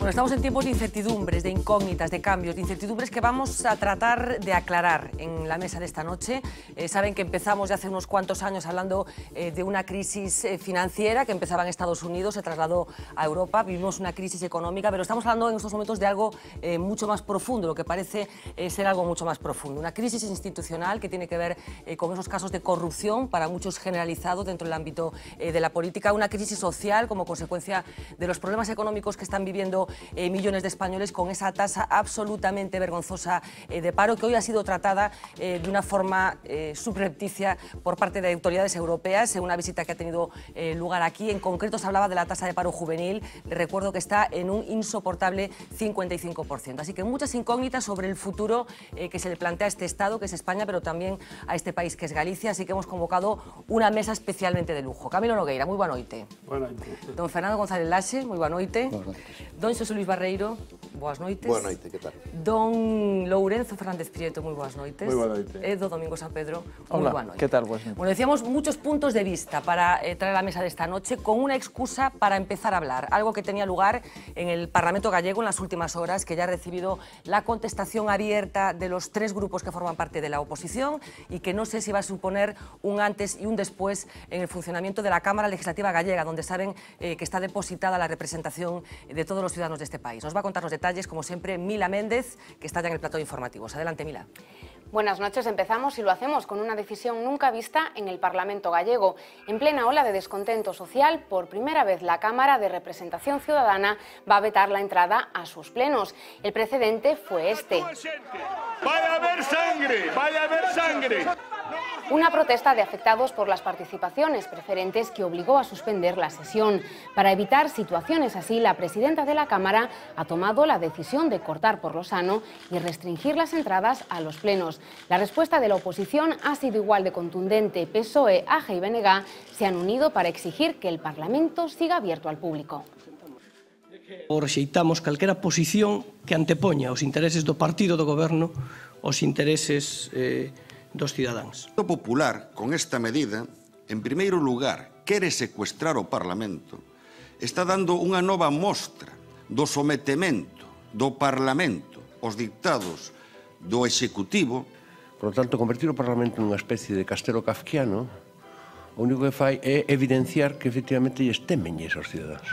Bueno, estamos en tiempos de incertidumbres, de incógnitas, de cambios, de incertidumbres que vamos a tratar de aclarar en la mesa de esta noche. Saben que empezamos ya hace unos cuantos años hablando de una crisis financiera que empezaba en Estados Unidos, se trasladó a Europa, vivimos una crisis económica, pero estamos hablando en estos momentos de algo mucho más profundo, lo que parece ser algo mucho más profundo. Una crisis institucional que tiene que ver con esos casos de corrupción, para muchos generalizados dentro del ámbito de la política, una crisis social como consecuencia de los problemas económicos que están viviendo millones de españoles, con esa tasa absolutamente vergonzosa de paro que hoy ha sido tratada de una forma subrepticia por parte de autoridades europeas en una visita que ha tenido lugar aquí. En concreto se hablaba de la tasa de paro juvenil. Les recuerdo que está en un insoportable 55%. Así que muchas incógnitas sobre el futuro que se le plantea a este Estado, que es España, pero también a este país, que es Galicia. Así que hemos convocado una mesa especialmente de lujo. Camilo Nogueira, muy buena noite. Buena noite. Don Fernando González Laxe, moi boa noite. Don Xosé Luis Barreiro, boas noites. Boa noite, que tal? Don Lourenzo Fernández Prieto, moi boas noites. Moi boa noite. E do Domingo San Pedro, moi Hola, boa noite. ¿qué tal? Boas noites. Bueno, decíamos muchos puntos de vista para traer a la mesa de esta noche, con una excusa para empezar a hablar, algo que tenía lugar en el Parlamento gallego en las últimas horas, que ya ha recibido la contestación abierta de los tres grupos que forman parte de la oposición y que no sé si va a suponer un antes y un después en el funcionamiento de la Cámara Legislativa gallega, donde saben que está depositada la representación de todos los ciudadanos de este país. Nos va a contar los detalles, como siempre, Mila Méndez, que está ya en el plató de informativos. Adelante, Mila. Buenas noches. Empezamos y lo hacemos con una decisión nunca vista en el Parlamento gallego. En plena ola de descontento social, por primera vez la Cámara de Representación Ciudadana va a vetar la entrada a sus plenos. El precedente fue este. ¡Vaya a haber sangre! ¡Vaya a haber sangre! Una protesta de afectados por las participaciones preferentes que obligó a suspender la sesión. Para evitar situaciones así, la presidenta de la Cámara ha tomado la decisión de cortar por lo sano y restringir las entradas a los plenos. La respuesta de la oposición ha sido igual de contundente. PSOE, AG y BNG se han unido para exigir que el Parlamento siga abierto al público. Rexeitamos calquera posición que antepoña os intereses do partido do goberno aos intereses dos cidadáns. O Popular, con esta medida, en primeiro lugar, quere secuestrar o Parlamento. Está dando unha nova mostra do sometemento do Parlamento aos dictados do Executivo. Por lo tanto, convertir o Parlamento nunha especie de castelo kafkiano, o único que fai é evidenciar que efectivamente lles temenlles aos cidadáns.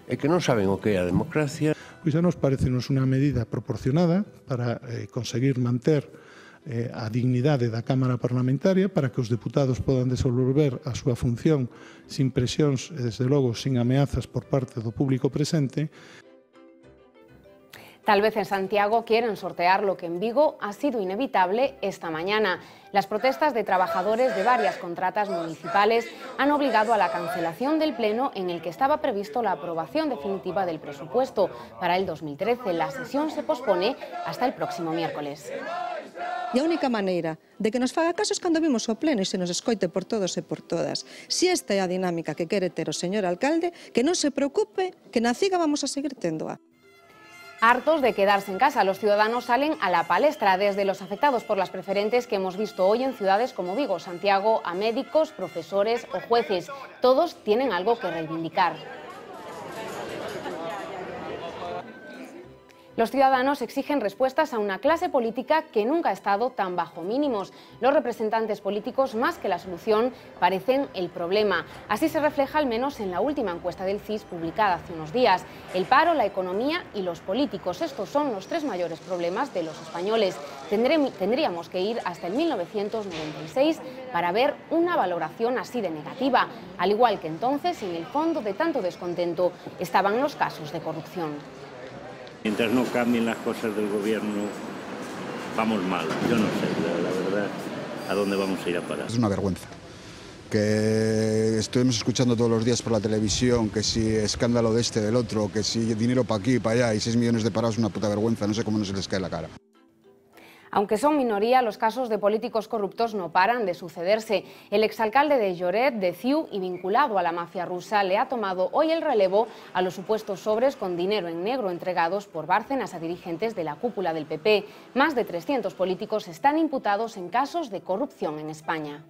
E que non saben o que é a democracia. Pois a nos parecenos unha medida proporcionada para conseguir manter a dignidade da Cámara Parlamentaria, para que os deputados podan desenvolver a súa función sin presións e, desde logo, sin ameazas por parte do público presente. Tal vez en Santiago quieren sortear lo que en Vigo ha sido inevitable esta mañana. Las protestas de trabajadores de varias contratas municipales han obligado a la cancelación del pleno en el que estaba previsto la aprobación definitiva del presupuesto. Para el 2013, la sesión se pospone hasta el próximo miércoles. E a única maneira de que nos faga caso é cando vimos o pleno e se nos escoite por todos e por todas. Si esta é a dinámica que quere ter o señor alcalde, que non se preocupe, que na CIGA vamos a seguir tendoa. Hartos de quedarse en casa, los ciudadanos salen a la palestra, desde los afectados por las preferentes que hemos visto hoy en ciudades como Vigo, Santiago, a médicos, profesores o jueces. Todos tienen algo que reivindicar. Los ciudadanos exigen respuestas a una clase política que nunca ha estado tan bajo mínimos. Los representantes políticos, más que la solución, parecen el problema. Así se refleja al menos en la última encuesta del CIS publicada hace unos días. El paro, la economía y los políticos. Estos son los tres mayores problemas de los españoles. Tendríamos que ir hasta el 1996 para ver una valoración así de negativa. Al igual que entonces, en el fondo de tanto descontento estaban los casos de corrupción. Mientras no cambien las cosas del gobierno, vamos mal. Yo no sé, la verdad, a dónde vamos a ir a parar. Es una vergüenza. Que estuvimos escuchando todos los días por la televisión que si escándalo de este, del otro, que si dinero para aquí, para allá y 6 millones de parados es una puta vergüenza. No sé cómo no se les cae la cara. Aunque son minoría, los casos de políticos corruptos no paran de sucederse. El exalcalde de Lloret, de CiU y vinculado a la mafia rusa, le ha tomado hoy el relevo a los supuestos sobres con dinero en negro entregados por Bárcenas a dirigentes de la cúpula del PP. Más de 300 políticos están imputados en casos de corrupción en España.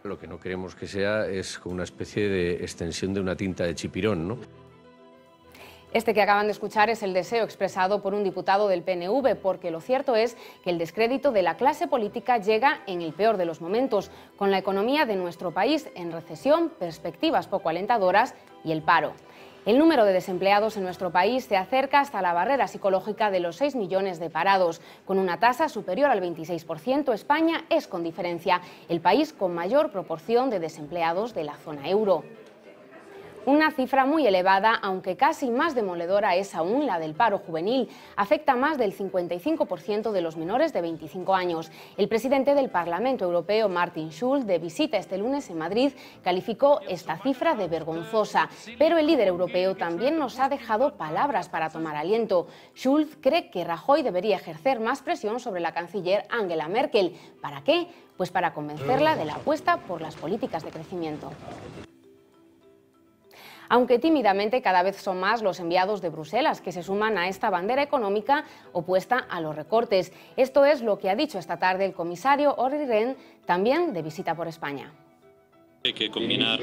Lo que no queremos que sea es una especie de extensión de una tinta de chipirón, ¿no? Este que acaban de escuchar es el deseo expresado por un diputado del PNV, porque lo cierto es que el descrédito de la clase política llega en el peor de los momentos, con la economía de nuestro país en recesión, perspectivas poco alentadoras y el paro. El número de desempleados en nuestro país se acerca hasta la barrera psicológica de los 6 millones de parados. Con una tasa superior al 26%, España es, con diferencia, el país con mayor proporción de desempleados de la zona euro. Una cifra muy elevada, aunque casi más demoledora, es aún la del paro juvenil. Afecta a más del 55% de los menores de 25 años. El presidente del Parlamento Europeo, Martin Schulz, de visita este lunes en Madrid, calificó esta cifra de vergonzosa. Pero el líder europeo también nos ha dejado palabras para tomar aliento. Schulz cree que Rajoy debería ejercer más presión sobre la canciller Angela Merkel. ¿Para qué? Pues para convencerla de la apuesta por las políticas de crecimiento. Aunque tímidamente cada vez son más los enviados de Bruselas que se suman a esta bandera económica opuesta a los recortes. Esto es lo que ha dicho esta tarde el comisario Olli Rehn, también de visita por España. Hay que combinar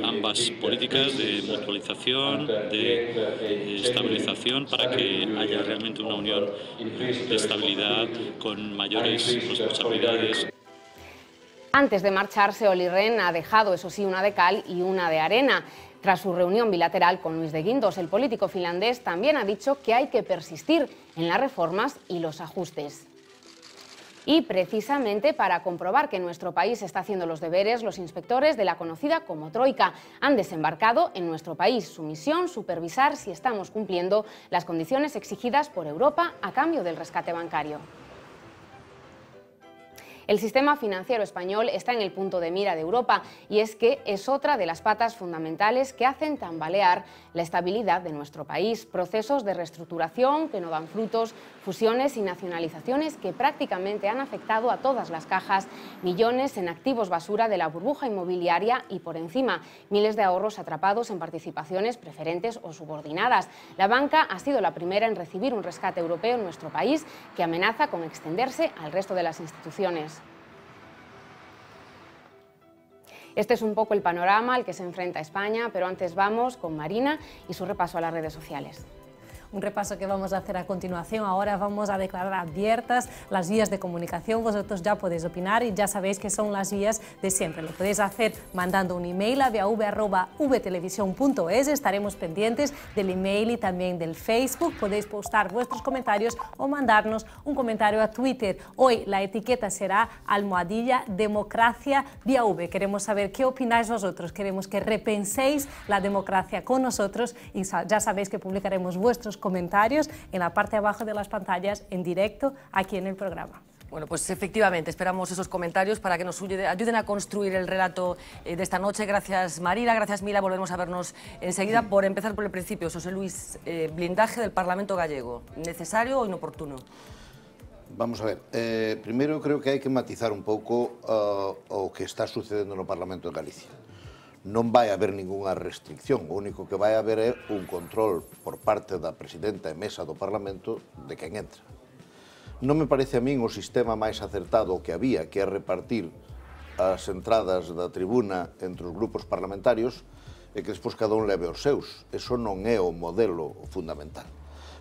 ambas políticas de mutualización, de estabilización, para que haya realmente una unión de estabilidad con mayores responsabilidades. Antes de marcharse, Olli Rehn ha dejado, eso sí, una de cal y una de arena. Tras su reunión bilateral con Luis de Guindos, el político finlandés también ha dicho que hay que persistir en las reformas y los ajustes. Y precisamente para comprobar que nuestro país está haciendo los deberes, los inspectores de la conocida como Troika han desembarcado en nuestro país. Su misión, supervisar si estamos cumpliendo las condiciones exigidas por Europa a cambio del rescate bancario. El sistema financiero español está en el punto de mira de Europa y es que es otra de las patas fundamentales que hacen tambalear la estabilidad de nuestro país. Procesos de reestructuración que no dan frutos, fusiones y nacionalizaciones que prácticamente han afectado a todas las cajas, millones en activos basura de la burbuja inmobiliaria y, por encima, miles de ahorros atrapados en participaciones preferentes o subordinadas. La banca ha sido la primera en recibir un rescate europeo en nuestro país que amenaza con extenderse al resto de las instituciones. Este es un poco el panorama al que se enfrenta España, pero antes vamos con Marina y su repaso a las redes sociales. Un repaso que vamos a hacer a continuación. Ahora vamos a declarar abiertas las vías de comunicación. Vosotros ya podéis opinar y ya sabéis que son las vías de siempre. Lo podéis hacer mandando un email a viav@vtelevisión.es. Estaremos pendientes del email y también del Facebook. Podéis postar vuestros comentarios o mandarnos un comentario a Twitter. Hoy la etiqueta será @democraciaviav. Queremos saber qué opináis vosotros. Queremos que repenséis la democracia con nosotros y ya sabéis que publicaremos vuestros comentarios en la parte de abajo de las pantallas en directo aquí en el programa. Bueno, pues efectivamente esperamos esos comentarios para que nos ayuden a construir el relato de esta noche. Gracias Marina, gracias Mila, volvemos a vernos enseguida. Por empezar por el principio, José Luis, blindaje del Parlamento gallego, ¿necesario o inoportuno? Vamos a ver, primeiro creo que hai que matizar un pouco o que está sucedendo no Parlamento de Galicia. Non vai haber ningunha restricción, o único que vai haber é un control por parte da presidenta e mesa do Parlamento de quen entra. Non me parece a min o sistema máis acertado que había, que é repartir as entradas da tribuna entre os grupos parlamentarios e que despois cada un leve os seus. Eso non é o modelo fundamental.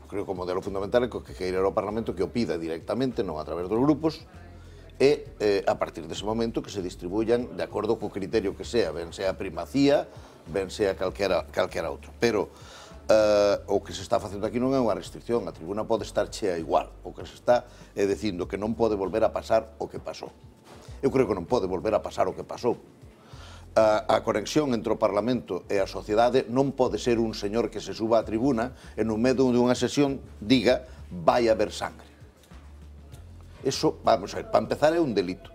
Creo que o modelo fundamental é que queira o Parlamento que o pida directamente, non a través dos grupos, e a partir dese momento que se distribuyan de acordo co criterio que sea, ben sea primacía, ben sea calquera outro. Pero o que se está facendo aquí non é unha restricción, a tribuna pode estar chea igual. O que se está é dicindo que non pode volver a pasar o que pasou. Eu creo que non pode volver a pasar o que pasou. A conexión entre o Parlamento e a sociedade non pode ser un señor que se suba á tribuna e no medio dunha sesión diga vai haber sangre. Eso, vamos a ver, para empezar é un delito.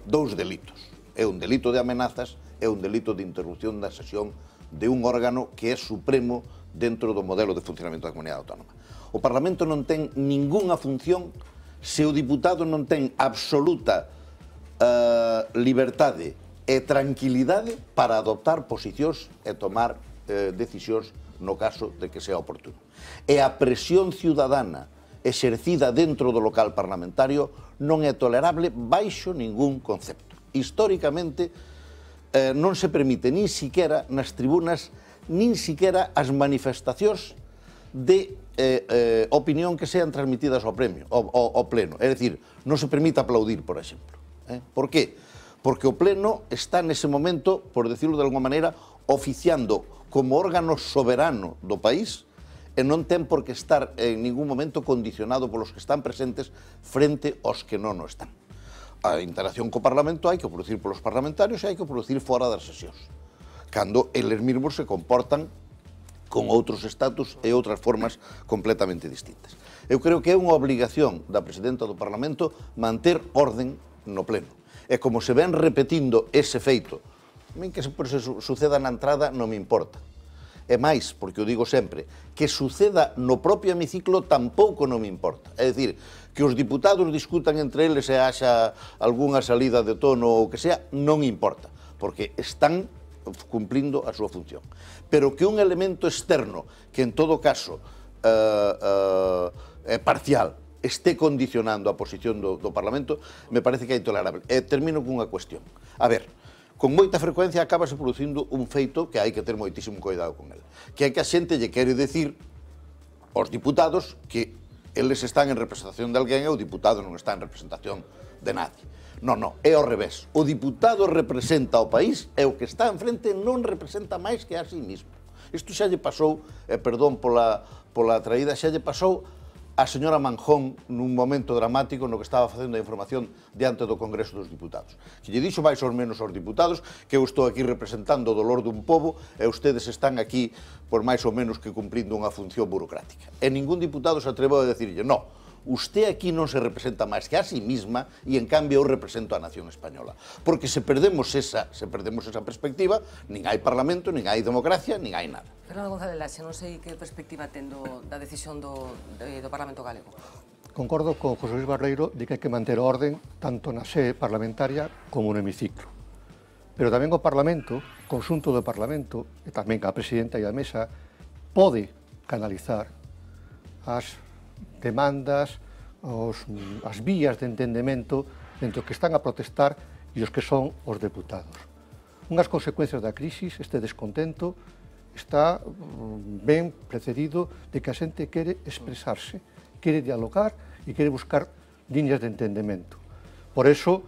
Dous delitos. É un delito de amenazas e un delito de interrupción da sesión de un órgano que é supremo dentro do modelo de funcionamento da Comunidade Autónoma. O Parlamento non ten ningunha función se o diputado non ten absoluta liberdade e tranquilidade para adoptar posicións e tomar decisións no caso de que sea oportuno. E a presión ciudadana exercida dentro do local parlamentario non é tolerable baixo ningún concepto. Históricamente non se permite nin siquiera nas tribunas nin siquiera as manifestacións de opinión que sean transmitidas ao pleno. É dicir, non se permite aplaudir, por exemplo. Por qué? Porque o pleno está nese momento, por decirlo de alguma maneira, oficiando como órgano soberano do país e non ten por que estar en ningún momento condicionado polos que están presentes frente aos que non o están. A interacción co Parlamento hai que producir polos parlamentarios e hai que producir fora das sesións, cando eles mesmos se comportan con outros estatus e outras formas completamente distintas. Eu creo que é unha obligación da presidenta do Parlamento manter orden no pleno. E como se ven repetindo ese feito, que se suceda na entrada non me importa. E máis, porque o digo sempre, que suceda no propio hemiciclo tampouco non me importa. É dicir, que os diputados discutan entre eles e haxa algunha salida de tono ou que sea, non importa, porque están cumplindo a súa función. Pero que un elemento externo, que en todo caso é parcial, este condicionando a posición do Parlamento, me parece que é intolerable. E termino cunha cuestión. A ver, con moita frecuencia acabase producindo un feito que hai que ter moitísimo cuidado con ele, que é que a xente lle quere decir aos diputados que eles están en representación de alguén e o diputado non está en representación de nadie. Non, é ao revés. O diputado representa o país e o que está enfrente non representa máis que a sí mismo. Isto xa lle pasou, perdón pola traída, xa lle pasou a señora Manjón nun momento dramático no que estaba facendo a información diante do Congreso dos Diputados. Que lle dixo máis ou menos aos diputados que eu estou aquí representando o dolor dun pobo e ustedes están aquí por máis ou menos que cumprindo unha función burocrática. E ningún diputado se atreveu a decirlle, no, usted aquí non se representa máis que a sí misma e, en cambio, eu represento a nación española. Porque se perdemos esa perspectiva, nin hai parlamento, nin hai democracia, nin hai nada. Fernando González Laxe, non sei que perspectiva ten da decisión do Parlamento Galego. Concordo con José Luis Barreiro de que hai que manter orden tanto na sede parlamentaria como no hemiciclo. Pero tamén o Parlamento, conxunto do Parlamento, e tamén a presidenta e a mesa, pode canalizar as demandas, as vías de entendemento entre os que están a protestar e os que son os deputados. Unhas consecuencias da crisis, este descontento, está ben precedido de que a xente quere expresarse, quere dialogar e quere buscar líneas de entendemento. Por eso,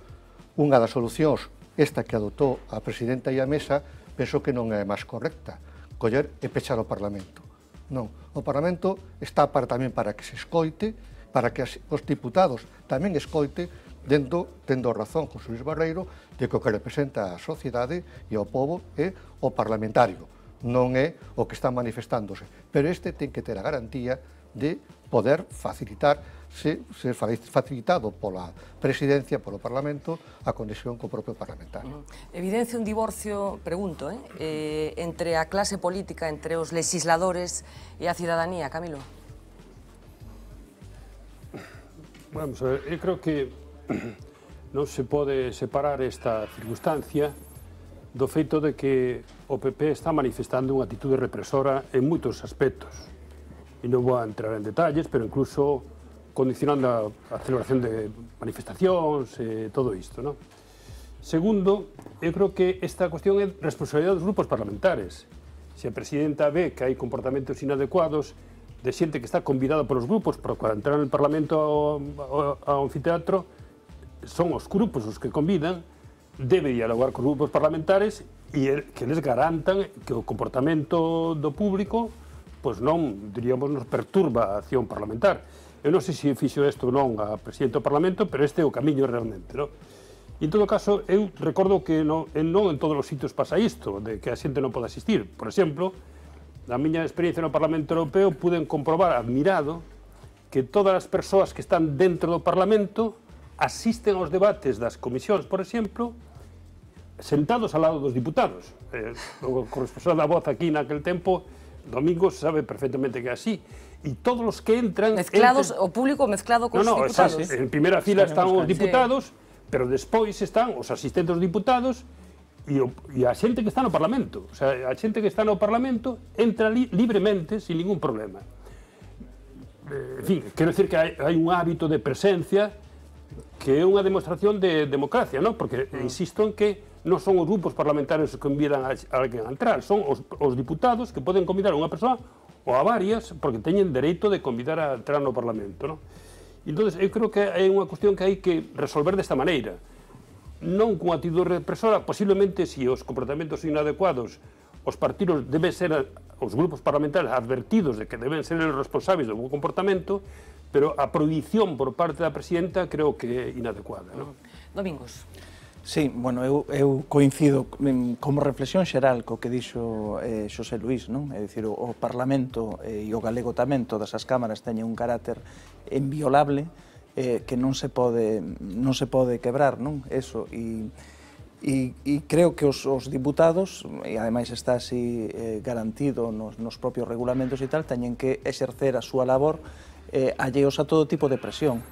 unha das solucións, esta que adoptou a presidenta e a mesa, penso que non é máis correcta, coller e pechar o Parlamento. Non, o Parlamento está tamén para que se escoite, para que os diputados tamén escoite, tendo razón José Luis Barreiro, de que o que representa a sociedade e o povo é o parlamentario, non é o que está manifestándose. Pero este ten que ter a garantía de poder ser facilitado pola presidencia, polo Parlamento, a conexión co propio parlamentario. Evidencia un divorcio, pregunto, entre a clase política, entre os legisladores e a cidadanía, Camilo? Vamos a ver, eu creo que non se pode separar esta circunstancia do feito de que o PP está manifestando unha actitude represora en moitos aspectos. E non vou a entrar en detalles, pero incluso condicionando a celebración de manifestacións e todo isto, non? Segundo, eu creo que esta cuestión é responsabilidade dos grupos parlamentares. Se a presidenta ve que hai comportamentos inadecuados de xente que está convidada polos grupos para entrar no Parlamento ao anfiteatro, son os grupos os que convidan, debe dialogar con grupos parlamentares e que les garantan que o comportamento do público pois non, diríamos, nos perturba a acción parlamentar. Eu non sei se fixo isto ou non a presidente do Parlamento, pero este é o camiño realmente, non? E en todo caso, eu recordo que non en todos os sitios pasa isto, de que a xente non pode asistir. Por exemplo, na miña experiencia no Parlamento Europeo, puden comprobar admirado que todas as persoas que están dentro do Parlamento asisten aos debates das comisións, por exemplo, sentados ao lado dos diputados. O corresponsal da Voz aquí naquel tempo, Domingos, sabe perfectamente que é así. E todos os que entran... Mezclados, o público mezclado con os diputados. En primeira fila están os diputados, pero despois están os asistentes dos diputados e a xente que está no Parlamento. O sea, a xente que está no Parlamento entra libremente, sin ningún problema. En fin, quero decir que hai un hábito de presencia que é unha demostración de democracia, non? Porque insisto en que non son os grupos parlamentarios que convidan a alguén a entrar, son os diputados que poden convidar a unha persoa ou a varias, porque teñen dereito de convidar a entrar no Parlamento, non? Entón, eu creo que é unha cuestión que hai que resolver desta maneira. Non con actitud represora, posiblemente, se os comportamentos son inadecuados, os partidos deben ser, os grupos parlamentarios advertidos de que deben ser os responsables do bom comportamento, pero a prohibición por parte da presidenta creo que é inadecuada, non? Domingos. Sí, bueno, eu coincido como reflexión xeral co que dixo Xosé Luís, non? É dicir, o Parlamento e o galego tamén, todas as cámaras teñen un carácter inviolable que non se pode quebrar, non? Eso, e creo que os diputados, e ademais está así garantido nos propios regulamentos e tal, teñen que exercer a súa labor alleos a todo tipo de presión.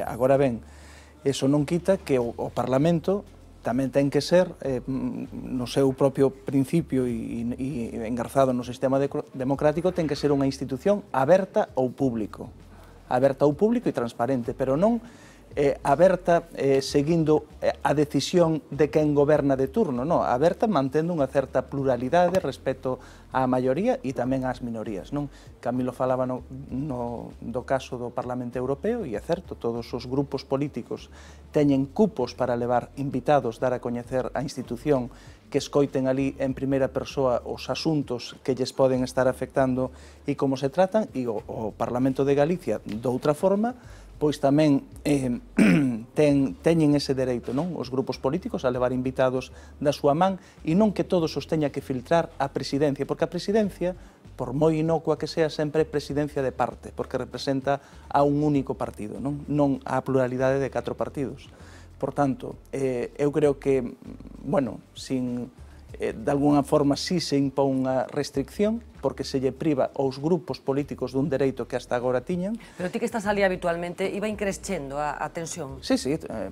Agora ben, eso non quita que o Parlamento tamén ten que ser, no seu propio principio e engarzado no sistema democrático, ten que ser unha institución aberta ao público e transparente, pero non aberta seguindo a decisión de quen goberna de turno, non, aberta mantendo unha certa pluralidade respecto á maioría e tamén ás minorías, non? Camilo falaba do caso do Parlamento Europeo e é certo, todos os grupos políticos teñen cupos para levar invitados, dar a coñecer a institución, que escoiten ali en primeira persoa os asuntos que lles poden estar afectando e como se tratan, e o Parlamento de Galicia, doutra forma, pois tamén teñen ese dereito, non? Os grupos políticos a levar invitados da súa man e non que todos os teña que filtrar a presidencia, porque a presidencia, por moi inocua que sea, sempre é presidencia de parte, porque representa a un único partido, non a pluralidade de 4 partidos. Por tanto, eu creo que, bueno, de alguna forma sí se impón unha restricción, porque se lle priva aos grupos políticos dun dereito que hasta agora tiñan. Pero ti que estás ali habitualmente, iba increscendo a tensión? Sí,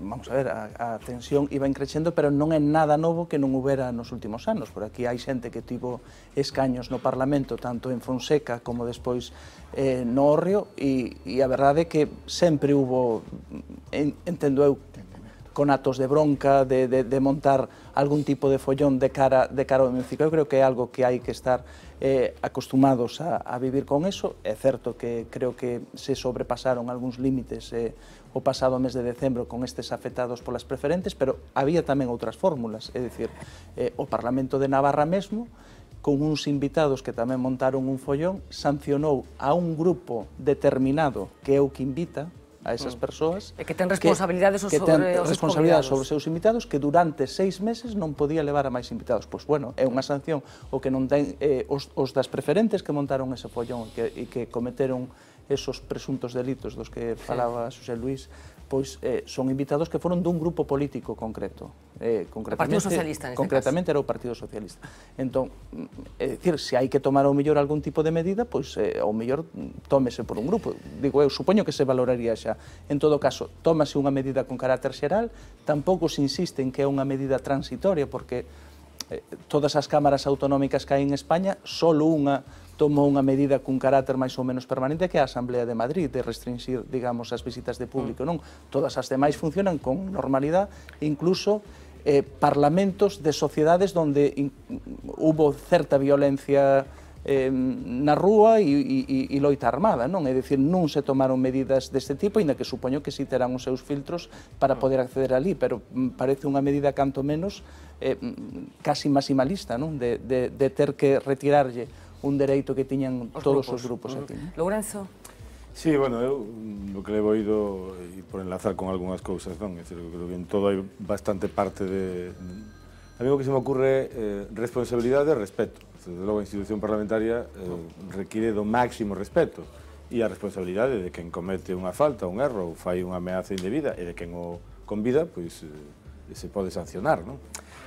vamos a ver, a tensión iba increscendo, pero non é nada novo que non houbera nos últimos anos. Por aquí hai xente que tivo escaños no Parlamento, tanto en Fonseca como despois no Hórreo, e a verdade é que sempre hubo, entendo eu, con atos de bronca, de montar algún tipo de follón de cara ao hemiciclo. Eu creo que é algo que hai que estar acostumados a vivir con eso. É certo que creo que se sobrepasaron algúns límites o pasado mes de decembro con estes afectados polas preferentes, pero había tamén outras fórmulas, é dicir, o Parlamento de Navarra mesmo, con uns invitados que tamén montaron un follón, sancionou a un grupo determinado que é o que invita a esas persoas que ten responsabilidades sobre os seus invitados, que durante 6 meses non podía levar a máis invitados. Pois, bueno, é unha sanción o que non ten os das preferentes que montaron ese follón e que cometeron esos presuntos delitos dos que falaba Xosé Luís, pois son invitados que foron dun grupo político concreto. O Partido Socialista, neste caso. Concretamente era o Partido Socialista. Entón, é dicir, se hai que tomar ao mellor algún tipo de medida, pois ao mellor tómese por un grupo. Digo, eu supoño que se valoraría xa. En todo caso, tómase unha medida con carácter xeral, tampouco se insiste en que é unha medida transitoria, porque todas as cámaras autonómicas que hai en España, solo unha tomou unha medida cun carácter máis ou menos permanente, que é a Asamblea de Madrid, de restringir, digamos, as visitas de público, non? Todas as demais funcionan con normalidade, incluso parlamentos de sociedades onde hubo certa violencia na rúa e loita armada, non? É dicir, non se tomaron medidas deste tipo, ainda que supoño que si terán os seus filtros para poder acceder ali, pero parece unha medida canto menos casi maximalista, non? De ter que retirarlle un dereito que tiñan todos os grupos aquí. Lourenzo? Sí, bueno, eu o que levo oído, e por enlazar con algunhas cousas, non? É dicir, creo que en todo hai bastante parte de... A mí o que se me ocurre é responsabilidade e respeto. Desde logo a institución parlamentaria require do máximo respeto e a responsabilidade de quen comete unha falta, un erro, ou fai unha ameaza indebida, e de quen o convida, pois se pode sancionar, non?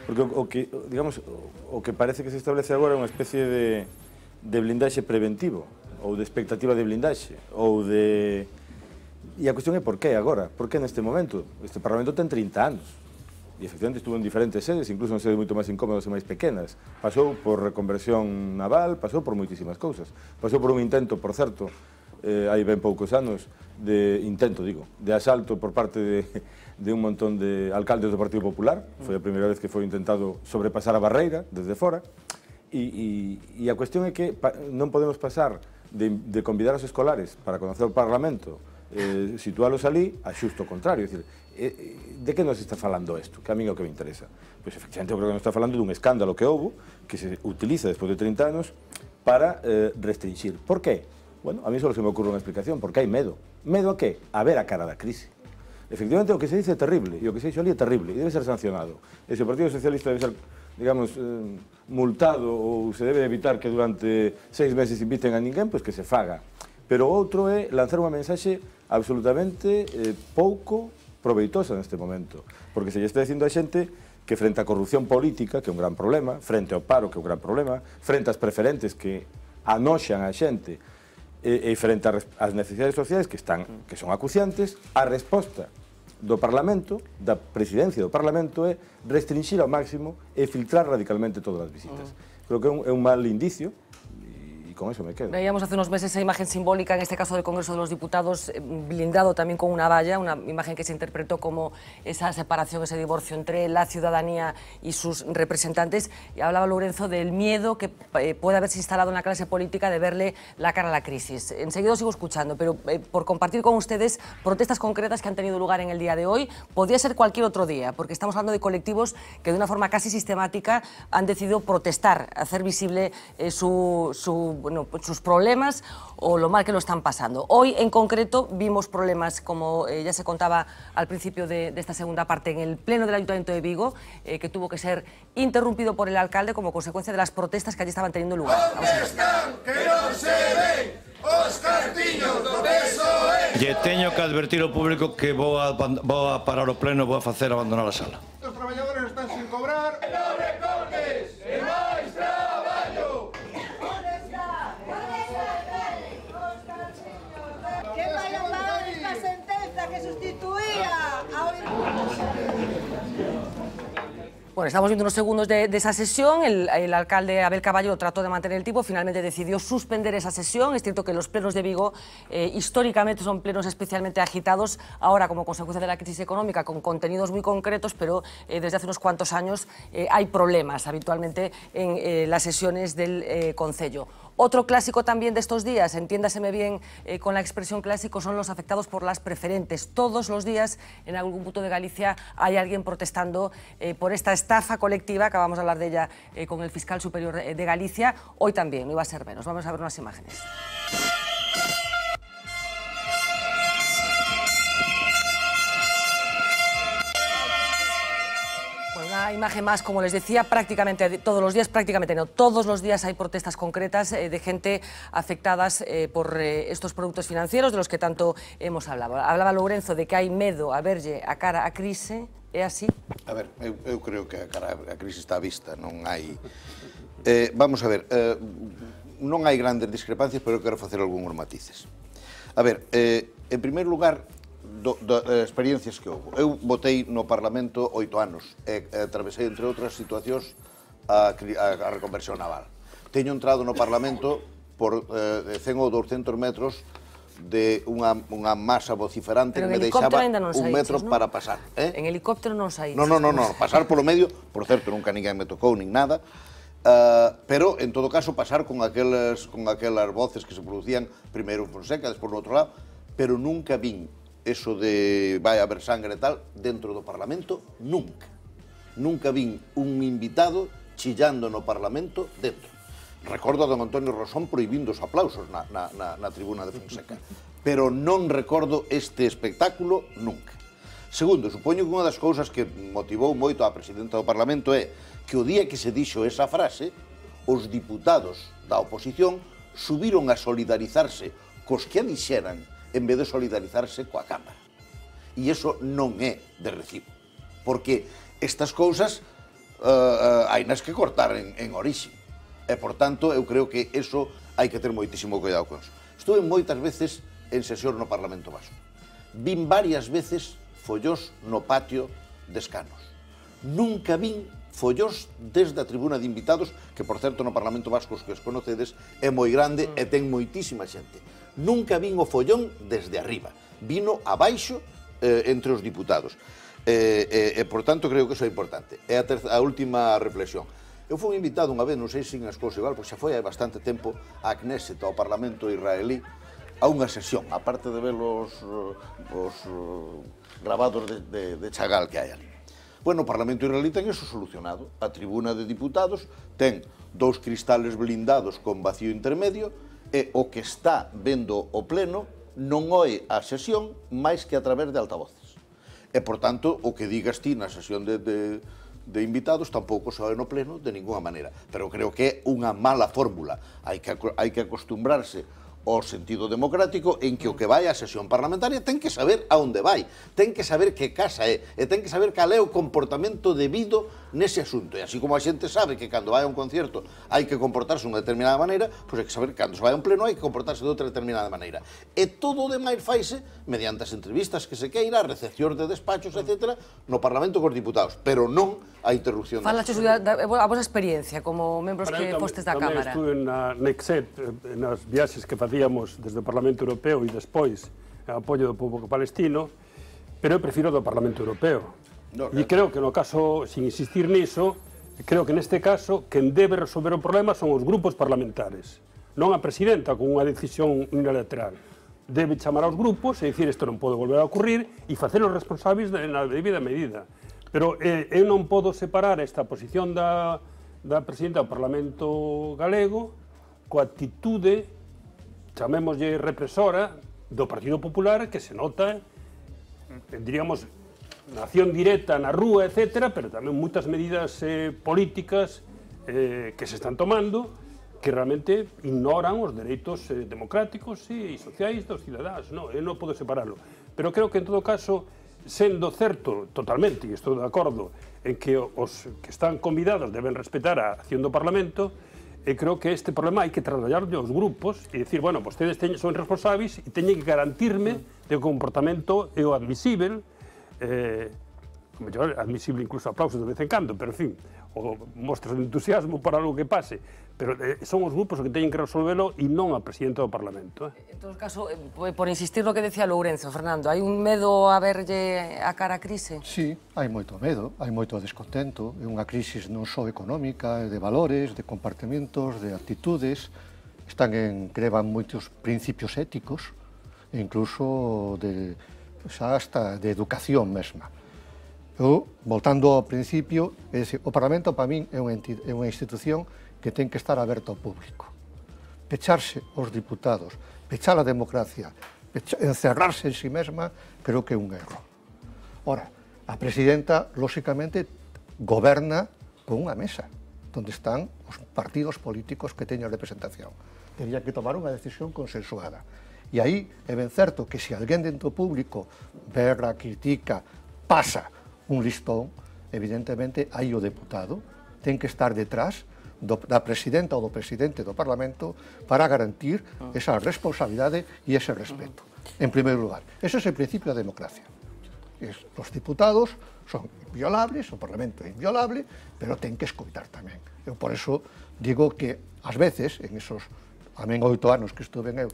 Porque o que parece que se establece agora é unha especie de blindaxe preventivo, ou de expectativa de blindaxe, ou de... E a cuestión é por qué agora, por qué neste momento? Este Parlamento ten 30 anos, e efectivamente estuvo en diferentes sedes, incluso en sedes moito máis incómodas e máis pequenas. Pasou por reconversión naval, pasou por moitísimas cousas. Pasou por un intento, por certo, hai ben poucos anos, de intento, de asalto por parte de un montón de alcaldes do Partido Popular. Foi a primeira vez que foi intentado sobrepasar a barreira desde fora. E a cuestión é que non podemos pasar de convidar aos escolares para conocer o Parlamento, situálos ali, a xusto contrario. É dicir, de que nos está falando isto? Que a mí é o que me interesa. Pois, efectivamente, eu creo que nos está falando dun escándalo que houve, que se utiliza despois de 30 anos, para restringir. Por qué? Bueno, a mí só se me ocurre unha explicación, porque hai medo. Medo a qué? A ver a cara da crise. Efectivamente, o que se dice é terrible, e o que se dixo ali é terrible, e debe ser sancionado. E se o Partido Socialista debe ser, digamos, multado, ou se debe evitar que durante 6 meses inviten a ninguén, pois que se faga. Pero outro é lanzar unha mensaxe absolutamente pouco proveitosa neste momento, porque se lle está dicindo a xente que frente á corrupción política, que é un gran problema, frente ao paro, que é un gran problema, frente ás preferentes que anoxan a xente, e frente ás necesidades sociais que son acuciantes, a resposta do Parlamento, da presidencia do Parlamento, é restringir ao máximo e filtrar radicalmente todas as visitas. Creo que é un mal indicio, con eso me quedo. Veíamos hace unos meses esa imagen simbólica, en este caso del Congreso de los Diputados, blindado también con una valla, una imagen que se interpretó como esa separación, ese divorcio entre la ciudadanía y sus representantes. Y hablaba Lourenço del miedo que puede haberse instalado en la clase política de verle la cara a la crisis. Enseguida os sigo escuchando, pero por compartir con ustedes protestas concretas que han tenido lugar en el día de hoy, podría ser cualquier otro día, porque estamos hablando de colectivos que de una forma casi sistemática han decidido protestar, hacer visible sus problemas o lo mal que lo están pasando. Hoy, en concreto, vimos problemas, como ya se contaba al principio de esta segunda parte, en el Pleno del Ayuntamiento de Vigo, que tuvo que ser interrumpido por el alcalde como consecuencia de las protestas que allí estaban teniendo lugar. Que non se ven os cartiños do PSOE. Lle teño que advertir ao público que vou a parar o pleno e vou a facer abandonar a sala. Os traballadores están sin cobrar. Non recortes e máis traballo. Que vai a esta sentenza que sustituía ao... Bueno, estamos viendo unos segundos de esa sesión. El alcalde Abel Caballero trató de mantener el tipo, finalmente decidió suspender esa sesión. Es cierto que los plenos de Vigo históricamente son plenos especialmente agitados, ahora como consecuencia de la crisis económica, con contenidos muy concretos, pero desde hace unos cuantos años hay problemas habitualmente en las sesiones del Concello. Otro clásico también de estos días, entiéndaseme bien con la expresión clásico, son los afectados por las preferentes. Todos los días en algún punto de Galicia hay alguien protestando por esta estafa colectiva, acabamos de hablar de ella con el fiscal superior de Galicia, hoy también, no iba a ser menos. Vamos a ver unas imágenes. Una imagen más, como les decía, prácticamente todos los días, prácticamente no, todos los días hay protestas concretas de gente afectadas por estos productos financieros de los que tanto hemos hablado. Hablaba Lourenço de que hai medo a verlle a cara a crise, é así? A ver, eu creo que a cara a crise está à vista, non hai... vamos a ver, non hai grandes discrepancias, pero eu quero facer algúns matices. A ver, en primeiro lugar, experiencias que houve. Eu votei no Parlamento 8 anos e atravesei, entre outras situacións, a reconversión naval. Teño entrado no Parlamento por 100 ou 200 metros de unha masa vociferante que me deixaba un metro para pasar. En helicóptero non saíches. Non, pasar polo medio, por certo, nunca ninguén me tocou nin nada, pero, en todo caso, pasar con aquelas voces que se producían primeiro en Fonseca, despois no outro lado, pero nunca vin eso de vai haber sangre e tal, dentro do Parlamento, nunca. Nunca vin un invitado chillando no Parlamento dentro. Recordo a don Antonio Rosón prohibindo os aplausos na tribuna de Fonseca, pero non recordo este espectáculo nunca. Segundo, supoño que unha das cousas que motivou moito a presidenta do Parlamento é que o día que se dixo esa frase, os diputados da oposición subiron a solidarizarse cos que a dixeran en vez de solidarizarse coa Cámara. E iso non é de recibo, porque estas cousas hai nas que cortar en orixe. E, por tanto, eu creo que eso hai que ter moitísimo cuidado con eso. Estuve moitas veces en sesión no Parlamento Vasco. Vin varias veces follós no patio de escanos. Nunca vin follós desde a tribuna de invitados, que por certo no Parlamento Vasco, os que os conocedes, é moi grande e ten moitísima xente. Nunca vin o follón desde arriba, vino abaixo entre os diputados. Por tanto, creo que iso é importante. É a última reflexión. Eu fui invitado unha vez, non sei se as cousas igual, porque xa foi hai bastante tempo a Knesset, ao Parlamento israelí, a unha sesión, aparte de ver os grabados de Chagall que hai ali. Bueno, o Parlamento israelí ten iso solucionado. A tribuna de diputados ten 2 cristales blindados con vacío intermedio e o que está vendo o pleno non oe a sesión máis que a través de altavoces. E, por tanto, o que digas ti na sesión de invitados tampouco se oe no pleno de ninguna maneira. Pero creo que é unha mala fórmula. Hai que acostumbrarse ao sentido democrático en que o que vai á sesión parlamentaria ten que saber a onde vai, ten que saber que casa é, e ten que saber cal é o comportamento debido nese asunto. E así como a xente sabe que cando vai a un concierto hai que comportarse de unha determinada maneira, pois hai que saber que cando se vai a un pleno hai que comportarse de outra determinada maneira. E todo o demais faise mediante as entrevistas que se queira, recepcións de despachos, etc., no Parlamento cos diputados, pero non a interrupción. Falache a vosa experiencia como membros que fostes da Cámara. Tamén estuve na Nexet, nas viaxes que facíamos desde o Parlamento Europeo e despois en apoio do povo palestino, pero eu prefiro do Parlamento Europeo. E creo que no caso, sin insistir niso, creo que neste caso quen debe resolver o problema son os grupos parlamentares, non a presidenta con unha decisión unilateral. Debe chamar aos grupos e dicir isto non pode volver a ocurrir e facelos responsáveis na debida medida. Pero eu non podo separar esta posición da presidenta do Parlamento galego coa actitude, chamémoslle represora, do Partido Popular, que se nota, diríamos, na acción directa na rúa, etc., pero tamén moitas medidas políticas que se están tomando que realmente ignoran os dereitos democráticos e sociais dos cidadáns. Eu non podo separarlo. Pero creo que, en todo caso, sendo certo totalmente, e estou de acordo, en que os que están convidados deben respetar a acción do Parlamento, e creo que este problema hai que traballarlo aos grupos e dicir, bueno, vostedes son responsáveis e teñen que garantirme de que o comportamento é o admisible, admisible incluso aplausos de vez en cando, pero, en fin, o mostras de entusiasmo para algo que pase, pero son os grupos que teñen que resolvelo e non a presidenta do Parlamento. En todo caso, por insistir no que decía Lourenzo, Fernando, hai un medo a verlle a cara a crise? Sí, hai moito medo, hai moito descontento, é unha crisis non só económica, de valores, de comportamentos, de actitudes, crevan moitos principios éticos, e incluso hasta de educación mesma. Eu, voltando ao principio, o Parlamento para min é unha institución que ten que estar aberta ao público. Pecharse os diputados, pechar a democracia, encerrarse en si mesma, creo que é un erro. Ora, a presidenta, lóxicamente, goberna con unha mesa, onde están os partidos políticos que teñen representación. Tería que tomar unha decisión consensuada. E aí é ben certo que se alguén dentro público berra, critica, pasa un listón, evidentemente, aí o deputado ten que estar detrás da presidenta ou do presidente do Parlamento para garantir esa responsabilidade e ese respeto. En primeiro lugar, ese é o principio da democracia. Os diputados son inviolables, o Parlamento é inviolable, pero ten que escoitar tamén. Eu por eso digo que, ás veces, en esos tamén 8 anos que estuve eu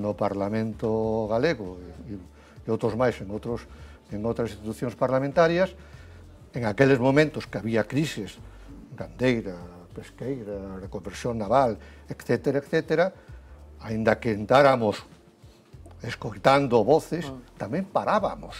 no Parlamento galego e outros máis en outras institucións parlamentarias, en aqueles momentos que había crises, gandeira, pesqueira, reconversión naval, etc., aínda que entráramos escoitando voces, tamén parábamos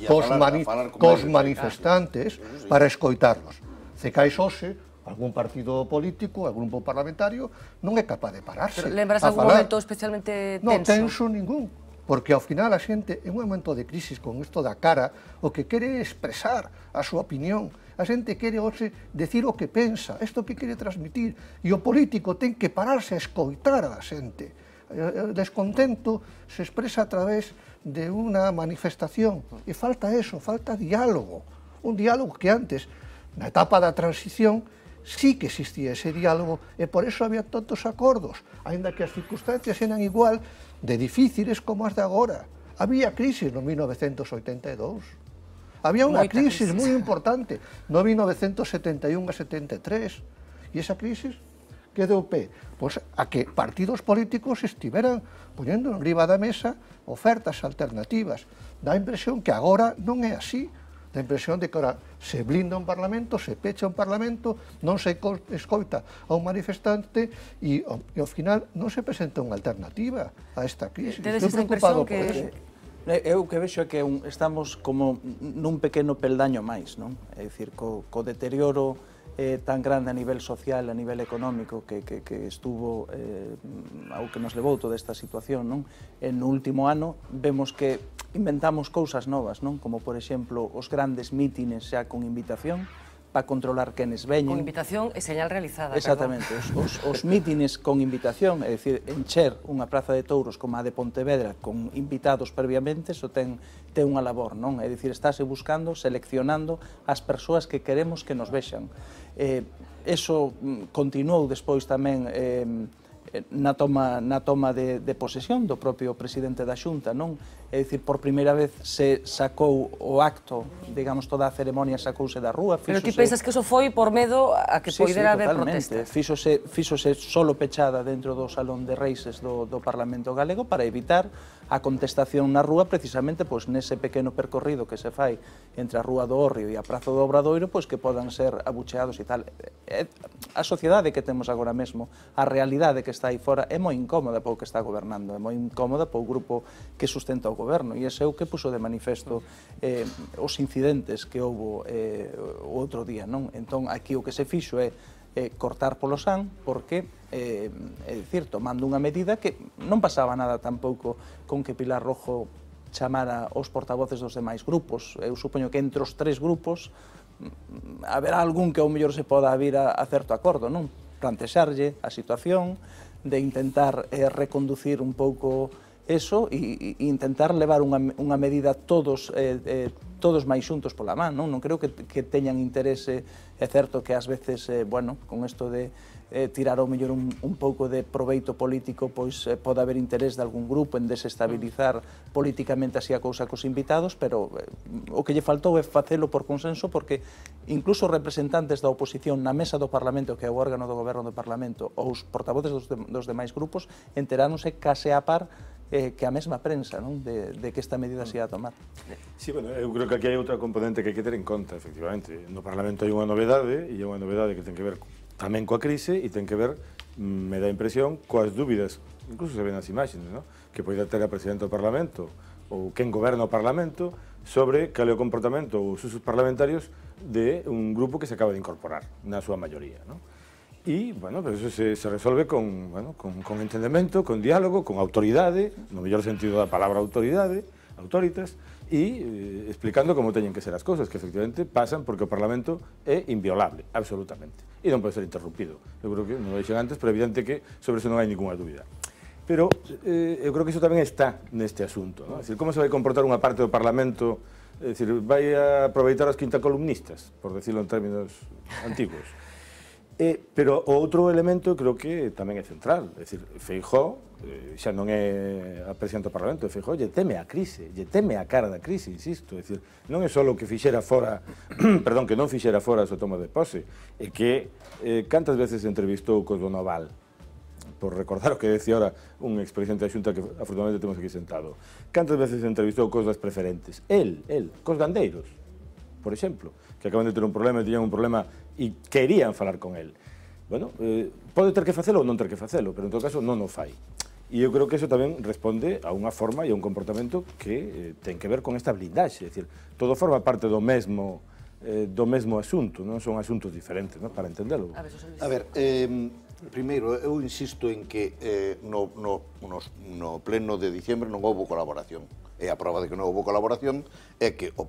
cos manifestantes para escoitarlos. Cecais hoxe, algún partido político, algún grupo parlamentario, non é capaz de pararse. Lembras algún momento especialmente tenso? Non tenso ningún. Porque ao final a xente, en un momento de crisis con isto da cara, o que quere é expresar a súa opinión. A xente quere hoxe decir o que pensa, isto que quere transmitir. E o político ten que pararse a escoitar a xente. O descontento se expresa a través de unha manifestación. E falta eso, falta diálogo. Un diálogo que antes, na etapa da transición, sí que existía ese diálogo e por eso había tantos acordos, aínda que as circunstancias eran igual de difíciles como as de agora. Había crisis no 1982 Había unha crisis moi importante no 1971 a 73 e esa crisis que deu pé pois, a que partidos políticos estiveran poñendo en riba da mesa ofertas alternativas. Dá a impresión que agora non é así. Dá a impresión de que agora se blinda un Parlamento, se pecha un Parlamento, non se escoita a un manifestante e ao final non se presenta unha alternativa a esta crisis. Tedes esa impresión que... Eu que vexo é que estamos como nun pequeno peldaño máis, non? É dicir, co deterioro tan grande a nivel social, a nivel económico que estuvo ao que nos levou toda esta situación, non? No último ano vemos que inventamos cousas novas, non? Como, por exemplo, os grandes mítines xa con invitación para controlar quenes veñen. Con invitación e señal realizada. Exactamente, os mítines con invitación, é dicir, encher unha praza de touros como a de Pontevedra con invitados previamente, iso ten unha labor, non? É dicir, estáse buscando, seleccionando as persoas que queremos que nos vexan. Eso continuou despois tamén na toma de posesión do propio presidente da Xunta, non? É dicir, por primeira vez se sacou o acto, digamos, toda a ceremonia sacouse da rúa. Pero ti pensas que eso foi por medo a que poidera haber protesta? Fíxose solo pechada dentro do Salón de Reises do Parlamento Galego para evitar a contestación na rúa, precisamente pois nese pequeno percorrido que se fai entre a Rúa do Hórreo e a Praza do Obradoiro, pois que podan ser abucheados e tal. A sociedade que temos agora mesmo, a realidade que está aí fora, é moi incómoda para o que está gobernando, é moi incómoda para o grupo que sustenta o goberno, e ese é o que puso de manifesto os incidentes que houbo o outro día, non? Entón, aquí o que se fixo é cortar polo san, porque, é dicir, tomando unha medida que non pasaba nada tampouco con que Pilar Rojo chamara os portavoces dos demais grupos. Eu supoño que entre os tres grupos haberá algún que ao mellor se poda vir a certo acordo, non? Plantexarlle a situación, de intentar reconducir un pouco eso e intentar levar unha medida todos máis xuntos pola man, non? Non creo que teñan interese, é certo que ás veces, bueno, con isto de tirar ao mellor un pouco de proveito político, pois pode haber interés de algún grupo en desestabilizar políticamente así a cousa cos invitados, pero o que lle faltou é facelo por consenso, porque incluso os representantes da oposición na mesa do Parlamento, que é o órgano do goberno do Parlamento, ou os portavoces dos demais grupos, enteráronse case a par que a mesma prensa, non? De que esta medida se ia a tomar. Sí, bueno, eu creo que aquí hai outra componente que hai que ter en conta, efectivamente. No Parlamento hai unha novedade, e é unha novedade que ten que ver tamén coa crise, e ten que ver, me dá impresión, coas dúbidas, incluso se ven as imaxes, non? Que poida ter a presidenta do Parlamento, ou quen goberna o Parlamento, sobre cal é o comportamento ou os usos parlamentarios de un grupo que se acaba de incorporar, na súa maioría, non? E, bueno, pero eso se resolve con entendemento, con diálogo, con autoridade, no mellor sentido da palabra autoridade, autoritas, e explicando como teñen que ser as cousas, que efectivamente pasan porque o Parlamento é inviolable, absolutamente, e non pode ser interrumpido. Eu creo que non o dixen antes, pero é evidente que sobre eso non hai ninguna dúbida. Pero eu creo que iso tamén está neste asunto, non? É dicir, como se vai comportar unha parte do Parlamento, é dicir, vai a aproveitar as quintacolumnistas, por decirlo en términos antigos. Pero o outro elemento creo que tamén é central, é dicir, Feijóo xa non é a presidente do Parlamento, Feijóo lle teme a crise, lle teme a cara da crise, insisto, é dicir, non é só o que fixera fora, perdón, que non fixera fora a súa toma de pose, é que cantas veces entrevistou cos do Noval, por recordar o que decía ahora un expresidente da Xunta que afortunadamente temos aquí sentado, cantas veces entrevistou cos das preferentes, cos gandeiros, por exemplo, que acaban de ter un problema e tiñan un problema e querían falar con el. Bueno, pode ter que facelo ou non ter que facelo, pero en todo caso non o fai. E eu creo que eso tamén responde a unha forma e a un comportamento que ten que ver con esta blindaxe, é dicir, todo forma parte do mesmo asunto, non son asuntos diferentes, non? Para entendelo. A ver, primeiro, eu insisto en que no pleno de diciembre non houve colaboración. E a prova de que non houve colaboración é que os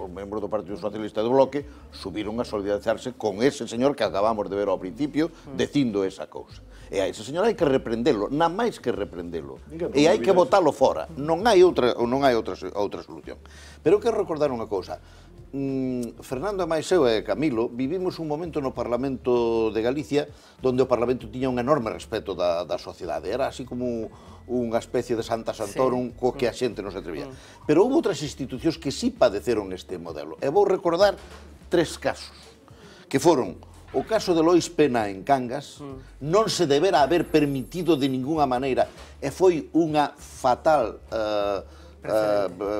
membros do Partido Socialista do Bloque subiron a solidarizarse con ese señor que acabamos de ver ao principio dicindo esa cousa. E a ese señor hai que reprendelo, nada máis que reprendelo. E hai que botalo fora. Non hai outra solución. Pero eu quero recordar unha cousa. Fernando Maiseu e Camilo vivimos un momento no Parlamento de Galicia donde o Parlamento tiña un enorme respeto da sociedade. Era así como unha especie de Santa Santorum co que a xente non se atrevía. Pero houve outras institucións que sí padeceron este modelo. E vou recordar 3 casos, que foron o caso de Lois Pena en Cangas, non se debera haber permitido de ninguna maneira, e foi unha fatal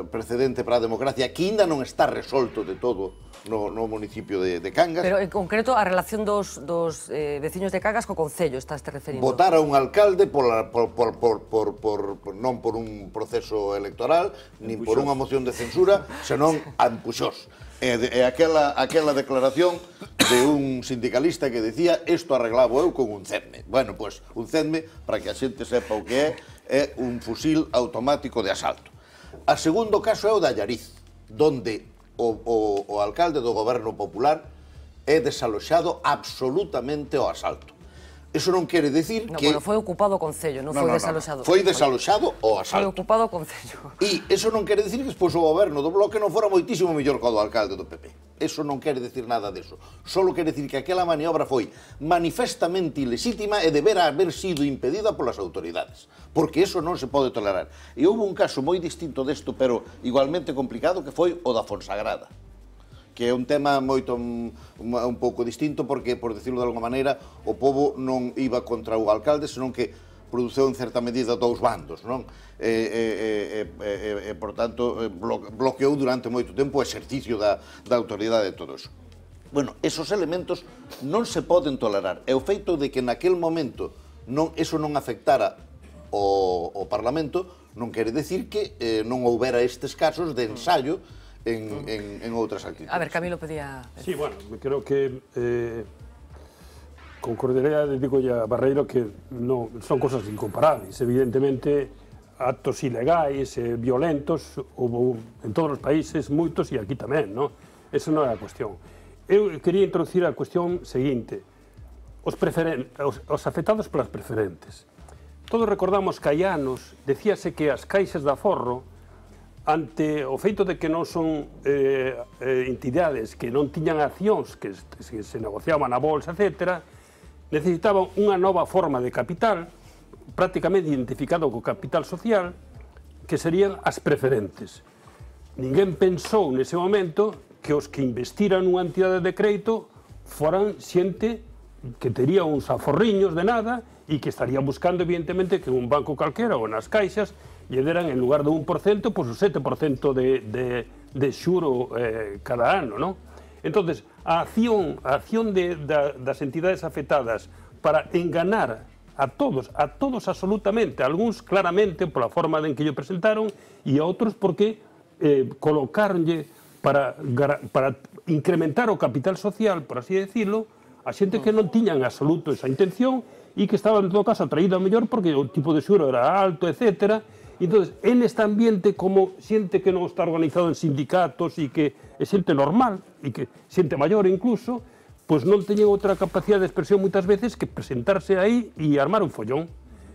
precedente para a democracia, que ainda non está resolto de todo no municipio de Cangas. Pero en concreto a relación dos veciños de Cangas co Concello, estás te referindo? Votar a un alcalde non por un proceso electoral, nin por unha moción de censura, senón a empuxós. E aquela declaración de un sindicalista que decía isto arreglavo eu con un CEDME. Bueno, pois, un CEDME, para que a xente sepa o que é un fusil automático de asalto. O segundo caso é o de Allariz, donde o alcalde do goberno popular é desaloxado absolutamente ao asalto. Eso non quere decir que... Bueno, foi ocupado o Concello, non foi desaloxado. Foi desaloxado ao asalto. Foi ocupado o Concello. E eso non quere decir que despois o goberno do Bloque non fora moitísimo mellor que o do alcalde do PP. Eso non quere decir nada deso. Solo quere decir que aquela maniobra foi manifestamente ilexítima e debera haber sido impedida polas autoridades. Porque eso non se pode tolerar. E houve un caso moi distinto desto, pero igualmente complicado, que foi o da Fonsagrada, que é un tema moito un pouco distinto porque, por decirlo de alguma maneira, o pobo non iba contra o alcalde, senón que produceu en certa medida dous bandos, non? Por tanto, bloqueou durante moito tempo o exercicio da autoridade de todo eso. Bueno, esos elementos non se poden tolerar. E o feito de que naquel momento eso non afectara o Parlamento non quere decir que non houbera estes casos de ensayo en outras actitudes. A ver, Camilo pedía... Sí, bueno, creo que concordaría, digo ya, Barreiro, que non son cosas incomparables. Evidentemente, actos ilegais, violentos, houve en todos os países moitos e aquí tamén, non? Esa non é a cuestión. Eu quería introducir a cuestión seguinte. Os afectados polas preferentes. Todos recordamos que hai anos decíase que as caixas de aforro, ante o feito de que non son entidades que non tiñan accións que se negociaban na bolsa, etc., necesitaban unha nova forma de capital, prácticamente identificado co capital social, que serían as preferentes. Ninguén pensou nese momento que os que investiran nunha entidade de crédito foran xente que tería uns aforriños de nada e que estaría buscando, evidentemente, que un banco calquera ou nas caixas lle deran, en lugar de 1%, pois o 7% de xuro cada ano, non? Entón, a acción das entidades afectadas para enganar a todos absolutamente, algúns claramente pola forma en que lle presentaron e a outros porque colocaronlle para incrementar o capital social, por así decirlo, a xente que non tiñan en absoluto esa intención e que estaba, en todo caso, atraído a mellor porque o tipo de xuro era alto, etc. Entón, en este ambiente, como xente que non está organizado en sindicatos e que é xente normal, e que xente maior incluso, pois non teñen outra capacidade de expresión moitas veces que presentarse aí e armar un follón.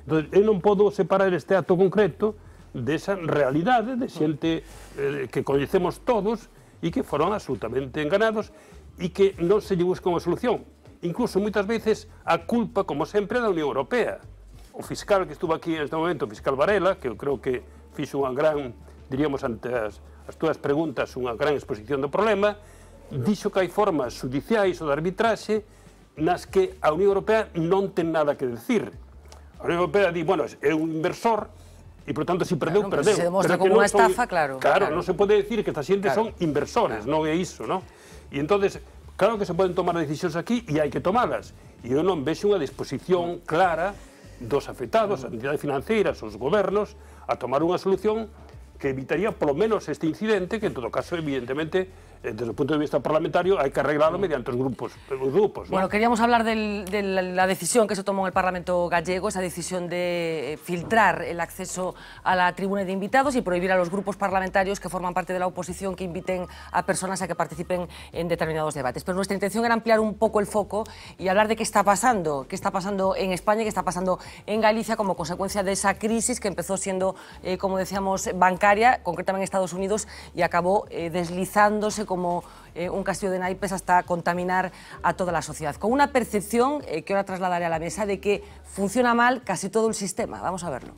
Entón, eu non podo separar este acto concreto desa realidade de xente que coñecemos todos e que foron absolutamente enganados e que non se lle busca unha solución. Incluso moitas veces a culpa, como sempre, da Unión Europea. O fiscal que estuvo aquí neste momento, o fiscal Varela, que eu creo que fixo unha gran, diríamos, ante as túas preguntas, unha gran exposición do problema, dixo que hai formas judiciais ou de arbitraxe nas que a Unión Europea non ten nada que decir. A Unión Europea di, bueno, é un inversor e, por tanto, se perdeu, perdeu. Se demostra como unha estafa, claro. Claro, non se pode decir que esta xente son inversores, non é iso, non? E, entón, claro que se poden tomar decisións aquí e hai que tomalas. E eu non vexo unha disposición clara dos afectados, as entidades financeiras, os gobernos, a tomar unha solución que evitaría polo menos este incidente, que en todo caso, evidentemente, desde o punto de vista parlamentario, hai que arreglarlo mediante os grupos. Bueno, queríamos hablar de la decisión que se tomó en el Parlamento gallego, esa decisión de filtrar el acceso a la tribuna de invitados y prohibir a los grupos parlamentarios que forman parte de la oposición que inviten a personas a que participen en determinados debates. Pero nuestra intención era ampliar un poco el foco y hablar de qué está pasando en España y qué está pasando en Galicia como consecuencia de esa crisis que empezó siendo, como decíamos, bancaria, concretamente en Estados Unidos, y acabó deslizándose como un castillo de naipes hasta contaminar a toda la sociedad. Con una percepción que ahora trasladaré a la mesa de que funciona mal casi todo el sistema. Vamos a verlo.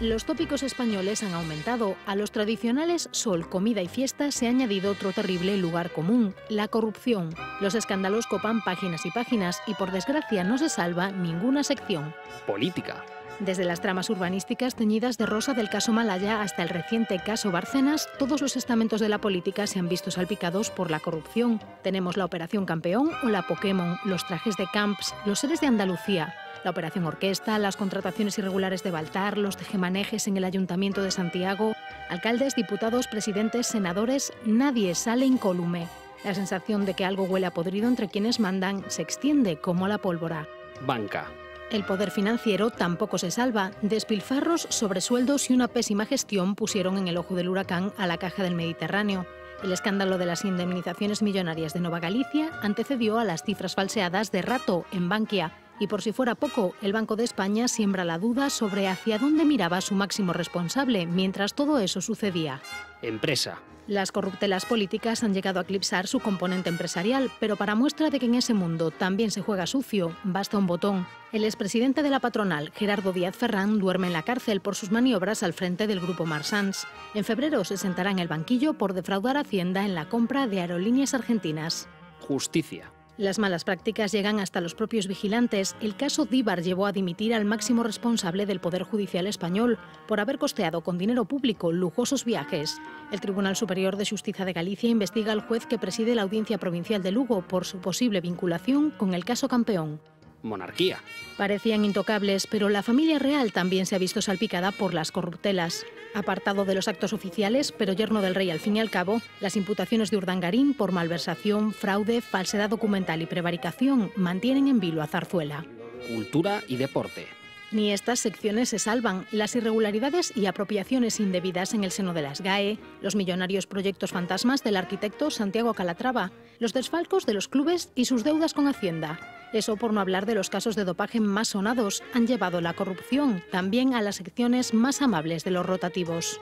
Los tópicos españoles han aumentado. A los tradicionales sol, comida y fiesta se ha añadido otro terrible lugar común, la corrupción. Los escándalos copan páginas y páginas y, por desgracia, no se salva ninguna sección. Política. Desde las tramas urbanísticas teñidas de rosa del caso Malaya hasta el reciente caso Bárcenas, todos los estamentos de la política se han visto salpicados por la corrupción. Tenemos la Operación Campeón o la Pokémon, los trajes de Camps, los seres de Andalucía, la Operación Orquesta, las contrataciones irregulares de Baltar, los tejemanejes en el Ayuntamiento de Santiago, alcaldes, diputados, presidentes, senadores, nadie sale incólume. La sensación de que algo huele a podrido entre quienes mandan se extiende como la pólvora. Banca. El poder financiero tampoco se salva. Despilfarros, sobresueldos y una pésima gestión pusieron en el ojo del huracán a la Caja del Mediterráneo. El escándalo de las indemnizaciones millonarias de Nova Galicia antecedió a las cifras falseadas de Rato en Bankia. Y por si fuera poco, el Banco de España siembra la duda sobre hacia dónde miraba su máximo responsable mientras todo eso sucedía. Empresa. Las corruptelas políticas han llegado a eclipsar su componente empresarial, pero para muestra de que en ese mundo también se juega sucio, basta un botón. El expresidente de la patronal, Gerardo Díaz Ferrán, duerme en la cárcel por sus maniobras al frente del grupo Marsans. En febrero se sentará en el banquillo por defraudar a Hacienda en la compra de aerolíneas argentinas. Justicia. Las malas prácticas llegan hasta los propios vigilantes. El caso Díbar llevó a dimitir al máximo responsable del Poder Judicial español por haber costeado con dinero público lujosos viajes. El Tribunal Superior de Justicia de Galicia investiga al juez que preside la Audiencia Provincial de Lugo por su posible vinculación con el caso Campeón. Monarquía. Parecían intocables, pero la familia real también se ha visto salpicada por las corruptelas. Apartado de los actos oficiales, pero yerno del rey al fin y al cabo, las imputaciones de Urdangarín por malversación, fraude, falsedad documental y prevaricación mantienen en vilo a Zarzuela. Cultura y deporte. Ni estas secciones se salvan. Las irregularidades y apropiaciones indebidas en el seno de las GAE, los millonarios proyectos fantasmas del arquitecto Santiago Calatrava, los desfalcos de los clubes y sus deudas con Hacienda. Eso por no hablar de los casos de dopaje más sonados, han llevado la corrupción también a las secciones más amables de los rotativos.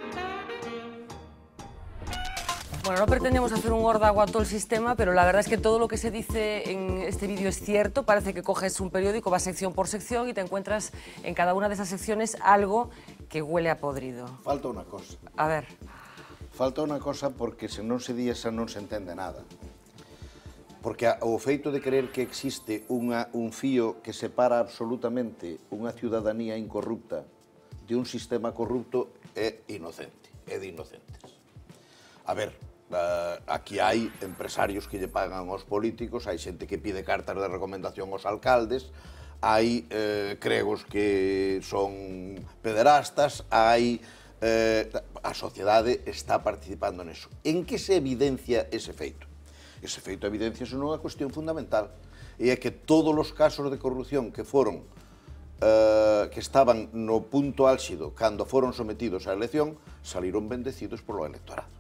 Bueno, no pretendemos hacer un órdago a todo el sistema, pero la verdad es que todo lo que se dice en este vídeo es cierto. Parece que coges un periódico, vas sección por sección y te encuentras en cada una de esas secciones algo que huele a podrido. Falta unha cosa. A ver. Falta unha cosa porque se non se di esa non se entende nada. Porque o feito de creer que existe un fío que separa absolutamente unha ciudadanía incorrupta de un sistema corrupto é inocente, é de inocentes. A ver, aquí hai empresarios que lle pagan aos políticos, hai xente que pide cartas de recomendación aos alcaldes, hai cregos que son pederastas, hai... a sociedade está participando neso. En que se evidencia ese feito? Ese feito evidencia nunha cuestión fundamental, e é que todos os casos de corrupción que foron que estaban no punto álxido cando foron sometidos á elección saliron bendecidos polo electorado.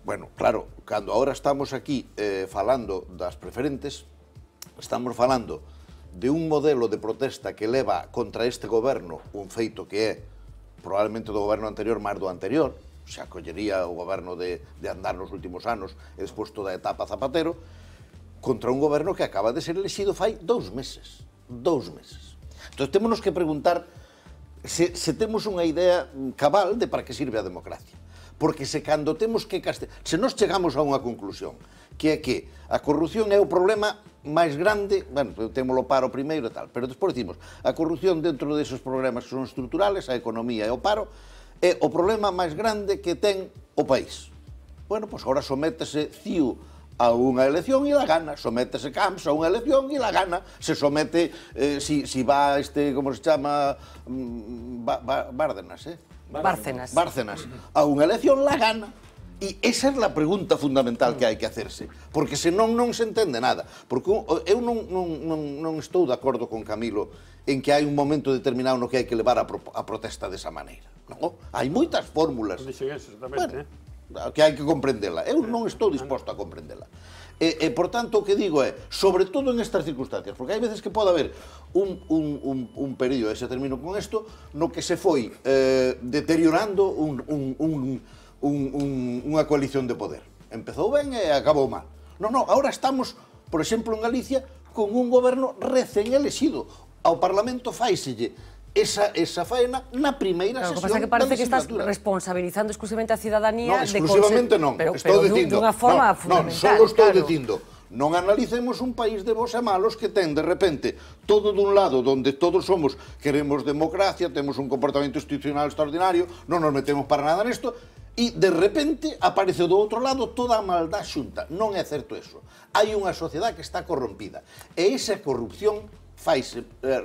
Bueno, claro, cando agora estamos aquí falando das preferentes, estamos falando de un modelo de protesta que leva contra este goberno un feito que é probablemente do goberno anterior máis do anterior, se acollería o goberno de andar nos últimos anos e despois toda a etapa Zapatero, contra un goberno que acaba de ser elexido fai 2 meses. 2 meses. Entón, témonos que preguntar se temos unha idea cabal de para que sirve a democracia. Porque se cando temos que se nos chegamos a unha conclusión, que é que a corrupción é o problema máis grande, bueno, temos o paro primeiro e tal, pero despois dicimos, a corrupción dentro deses problemas que son estruturales, a economía e o paro, é o problema máis grande que ten o país. Bueno, pois agora sométese CIU a unha elección e la gana, sométese Camps a unha elección e la gana, se somete, si va como se chama, Bárcenas, Bárcenas, a unha elección la gana. E esa é a pregunta fundamental que hai que hacerse, porque senón non se entende nada. Porque eu non estou de acordo con Camilo en que hai un momento determinado no que hai que levar a protesta desa maneira. Non, hai moitas fórmulas que hai que comprendela. Eu non estou disposto a comprendela. E, por tanto, o que digo é, sobre todo en estas circunstancias, porque hai veces que pode haber un período, e se termino con isto, no que se foi deteriorando unha coalición de poder. Empezou ben e acabou mal. Non, agora estamos, por exemplo, en Galicia, con un goberno recén elexido. Ao Parlamento faiselle esa faena na primeira sesión da legislatura. O que pasa é que parece que estás responsabilizando exclusivamente a ciudadanía. Non, exclusivamente non. Estou dicindo, dunha forma fundamental. Solo estou dicindo, non analicemos un país de bos e malos que ten, de repente, todo dun lado donde todos somos, queremos democracia, temos un comportamento institucional extraordinario, non nos metemos para nada nesto, e de repente aparece do outro lado toda a maldad xunta. Non é certo eso. Hai unha sociedade que está corrompida. E esa corrupción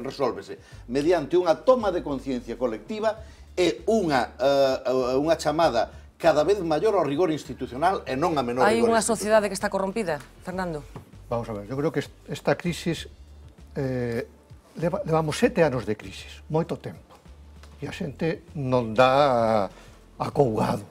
resolvese mediante unha toma de conciencia colectiva e unha chamada cada vez maior ao rigor institucional e non a menor rigor institucional. Hai unha sociedade que está corrompida, Fernando? Vamos a ver, eu creo que esta crisis levamos 7 anos de crisis, moito tempo, e a xente non dá acougado,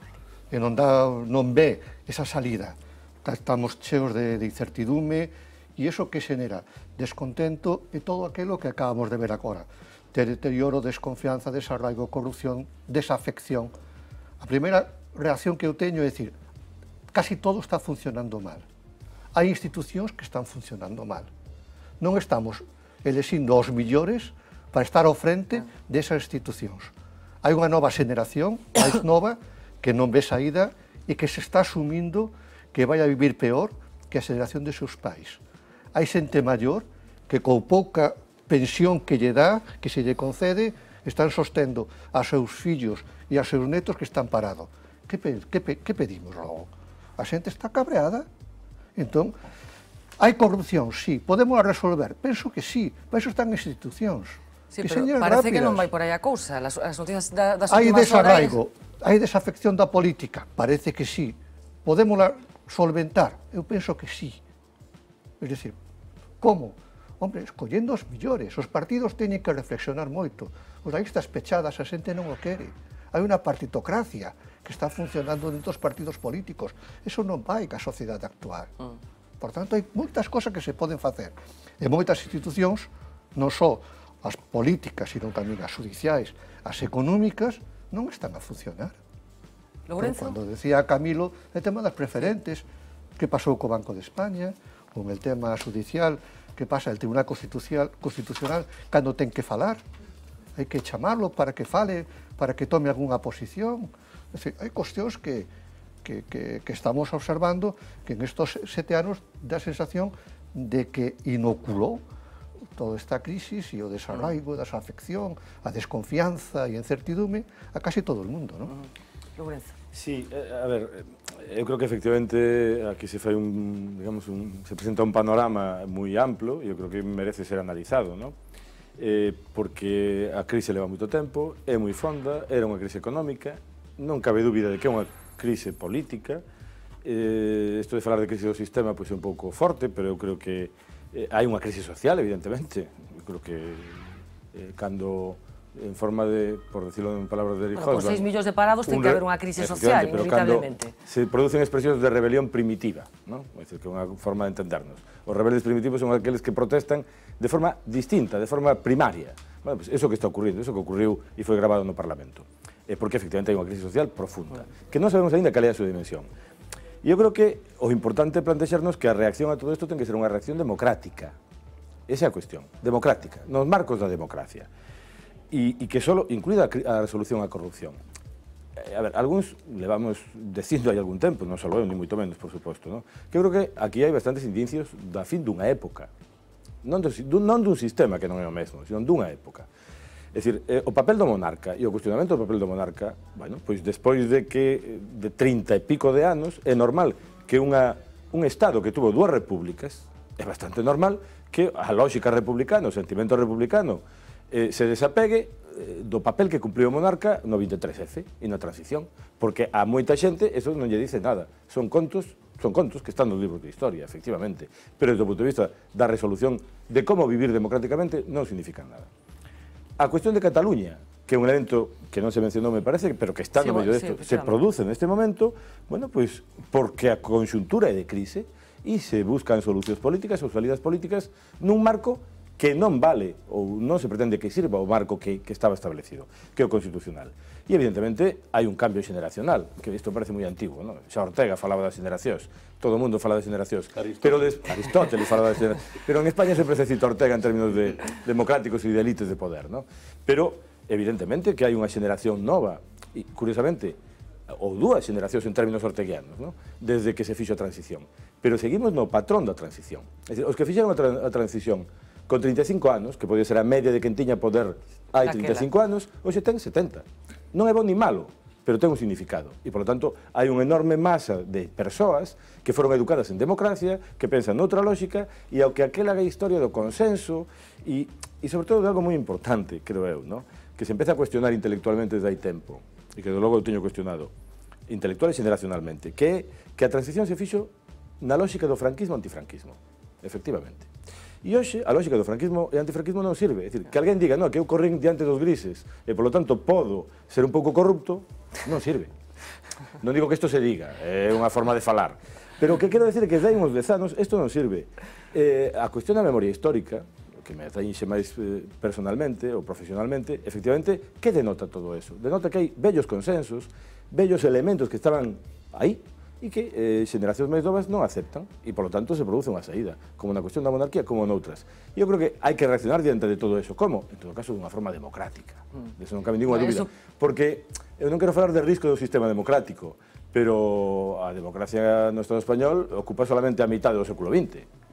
e non ve esa salida. Estamos cheos de incertidume, e iso que xenera descontento e todo aquilo que acabamos de ver agora. Deterioro, desconfianza, desarraigo, corrupción, desafección. A primeira reacción que eu teño é dicir, casi todo está funcionando mal. Hai institucións que están funcionando mal. Non estamos elexindo os millores para estar ao frente desas institucións. Hai unha nova xeneración, máis nova, que non ve saída e que se está asumindo que vai a vivir peor que a xeneración de seus pais. Hai xente maior que con pouca pensión que lle dá, que se lle concede, están sostendo a seus fillos e a seus netos que están parados. Que pedimos logo? A xente está cabreada. Entón, hai corrupción, sí. Podemos resolver? Penso que sí. Para iso están institucións. Sí, pero parece que non vai por aí a cousa. As noticias das últimas horas... Hai desarraigo, hai desafección da política. Parece que sí. Podemos solventar? Eu penso que sí. É dicir, como? Hombre, escollendo os millores. Os partidos teñen que reflexionar moito. Os listas pechadas, a xente non o quere. Hai unha partitocracia que está funcionando dentro dos partidos políticos. Eso non vai ca sociedade actual. Por tanto, hai moitas cosas que se poden facer. E moitas institucións, non só as políticas, sino tamén as judiciais, as económicas, non están a funcionar. Lourenzo? Cando decía Camilo, el tema das preferentes, que pasou co Banco de España, con el tema judicial, que pasa el Tribunal Constitucional cando ten que falar, hai que chamarlo para que fale, para que tome algunha posición. É dicir, hai cuestións que estamos observando que en estos 7 anos dá a sensación de que inoculou toda esta crisis e o desarraigo, a desafección, a desconfianza e a incertidume a casi todo o mundo, non? Lourenzo. Sí, a ver, eu creo que efectivamente aquí se fai se presenta un panorama moi amplo e eu creo que merece ser analizado, non? Porque a crise leva moito tempo, é moi fonda, era unha crise económica, non cabe dúbida de que é unha crise política. Isto de falar de crise do sistema pois é un pouco forte, pero eu creo que hai unha crise social, evidentemente. Eu creo que cando en forma de, por decirlo en palabras de Eric Hobsbawm... Con 6 millóns de parados ten que haber unha crise social, inevitablemente. Se producen expresións de rebelión primitiva, non? É dicir, que é unha forma de entendernos. Os rebeldes primitivos son aqueles que protestan de forma distinta, de forma primaria. Bueno, pues eso que está ocurrindo, eso que ocurriu e foi grabado no Parlamento. É porque, efectivamente, hai unha crise social profunda, que non sabemos ainda cal é a súa dimensión. E eu creo que o importante é plantexarnos que a reacción a todo isto ten que ser unha reacción democrática. Esa é a cuestión, democrática, nos marcos da democracia. E que só incluída a resolución á corrupción. A ver, algúns levamos dicindo hai algún tempo, non só eu, ni moito menos, por suposto, non? Que eu creo que aquí hai bastantes indicios da fin dunha época. Non dun sistema que non é o mesmo, sino dunha época. É dicir, o papel do monarca e o cuestionamento do papel do monarca, bueno, pois despois de 30 e pico de anos, é normal que un Estado que tuvo 2 repúblicas, é bastante normal que a lógica republicana, o sentimento republicano, se desapegue do papel que cumpliu o monarca no 23F e na transición, porque a moita xente eso non lle dice nada, son contos que están nos libros de historia, efectivamente, pero desde o punto de vista da resolución de como vivir democráticamente non significan nada. A cuestión de Cataluña, que é un elemento que non se mencionou, me parece, pero que está no medio desto, se produce neste momento, bueno, pois, porque a conxuntura é de crise e se buscan solucións políticas ou salidas políticas nun marco que non vale ou non se pretende que sirva o marco que estaba establecido, que é o constitucional. E, evidentemente, hai un cambio xeneracional, que isto parece moi antigo, non? Xa Ortega falaba das xeneracións, todo o mundo fala das xeneracións, pero Aristóteles falaba das xeneracións, pero en España sempre se cita Ortega en términos de democráticos e de élites de poder, non? Pero, evidentemente, que hai unha xeneración nova, e, curiosamente, ou dúas xeneracións en términos orteguianos, non? Desde que se fixo a transición. Pero seguimos no patrón da transición. É dicir, os que fixeron a transición con 35 anos, que podía ser a media de quen tiña poder hai 35 anos, hoxe ten 70. Non é bon ni malo, pero ten un significado. E, por lo tanto, hai unha enorme masa de persoas que foron educadas en democracia, que pensan noutra lógica, e ao que aquela historia do consenso, e sobre todo de algo moi importante, creo eu, ¿no? Que se empeza a cuestionar intelectualmente desde hai tempo, e que logo eu teño cuestionado, intelectual e generacionalmente, que a transición se fixo na lógica do franquismo-antifranquismo, efectivamente. E hoxe, a lógica do franquismo e antifranquismo non sirve. É dicir, que alguén diga, no, que eu corrín diante dos grises e, polo tanto, podo ser un pouco corrupto, non sirve. Non digo que isto se diga, é unha forma de falar. Pero o que quero decir é que desde hai uns 10 anos isto non sirve. A cuestión da memoria histórica, que me atraínxe máis personalmente ou profesionalmente, efectivamente, que denota todo eso? Denota que hai vellos consensos, vellos elementos que estaban aí, e que xeneracións máis novas non aceptan e, polo tanto, se produce unha saída, como na cuestión da monarquía, como noutras. E eu creo que hai que reaccionar diante de todo eso. Como? En todo caso, dunha forma democrática. De eso non cabe ninguna dúbida. Porque eu non quero falar de risco do sistema democrático, pero a democracia no Estado español ocupa solamente a mitad do século XX.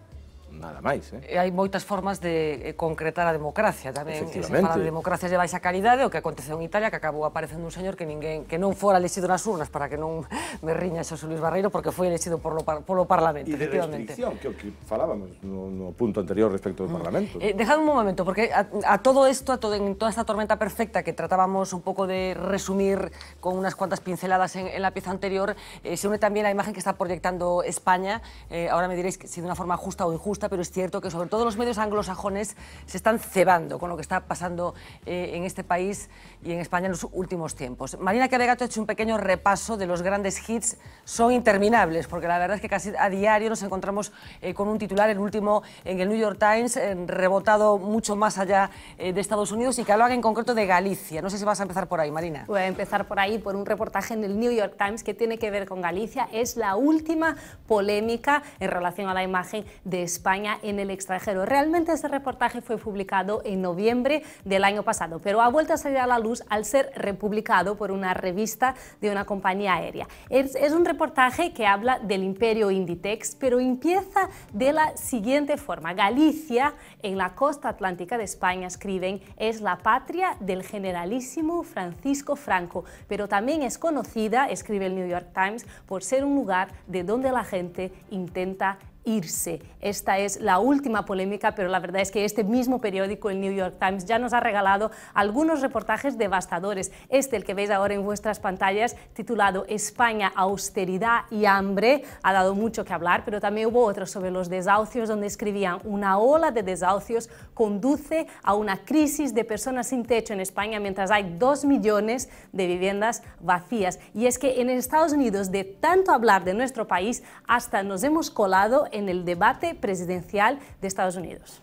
Nada máis, Hai moitas formas de concretar a democracia tamén. Se fala de democracias de baixa calidade, o que aconteceu en Italia, que acabou aparecendo un señor que non fora elexido nas urnas, para que non me riña Xosé Luis Barreiro, porque foi elexido polo Parlamento, efectivamente. E de restricción, que o que falábamos no punto anterior respecto do Parlamento. Dejadme un momento, porque a todo isto, en toda esta tormenta perfecta que tratábamos un pouco de resumir con unas cuantas pinceladas en la pieza anterior, se une también la imagen que está proyectando España. Ahora me diréis si de una forma justa o injusta, pero es cierto que sobre todo los medios anglosajones se están cebando con lo que está pasando en este país y en España en los últimos tiempos. Marina Cabegato ha hecho un pequeño repaso de los grandes hits, son interminables, porque la verdad es que casi a diario nos encontramos con un titular, el último en el New York Times, rebotado mucho más allá de Estados Unidos y que hablaba en concreto de Galicia. No sé si vas a empezar por ahí, Marina. Voy a empezar por ahí, por un reportaje en el New York Times que tiene que ver con Galicia. Es la última polémica en relación a la imagen de España en el extranjero. Realmente ese reportaje fue publicado en noviembre del año pasado, pero ha vuelto a salir a la luz al ser republicado por una revista de una compañía aérea. Es un reportaje que habla del imperio Inditex, pero empieza de la siguiente forma. Galicia, en la costa atlántica de España, escriben, es la patria del generalísimo Francisco Franco, pero también es conocida, escribe el New York Times, por ser un lugar de donde la gente intenta irse. Esta es la última polémica, pero la verdad es que este mismo periódico, el New York Times, ya nos ha regalado algunos reportajes devastadores. El que veis ahora en vuestras pantallas, titulado España, austeridad y hambre, ha dado mucho que hablar, pero también hubo otros sobre los desahucios, donde escribían, una ola de desahucios conduce a una crisis de personas sin techo en España, mientras hay 2 millones de viviendas vacías. Y es que en Estados Unidos, de tanto hablar de nuestro país, hasta nos hemos colado en el debate presidencial de Estados Unidos.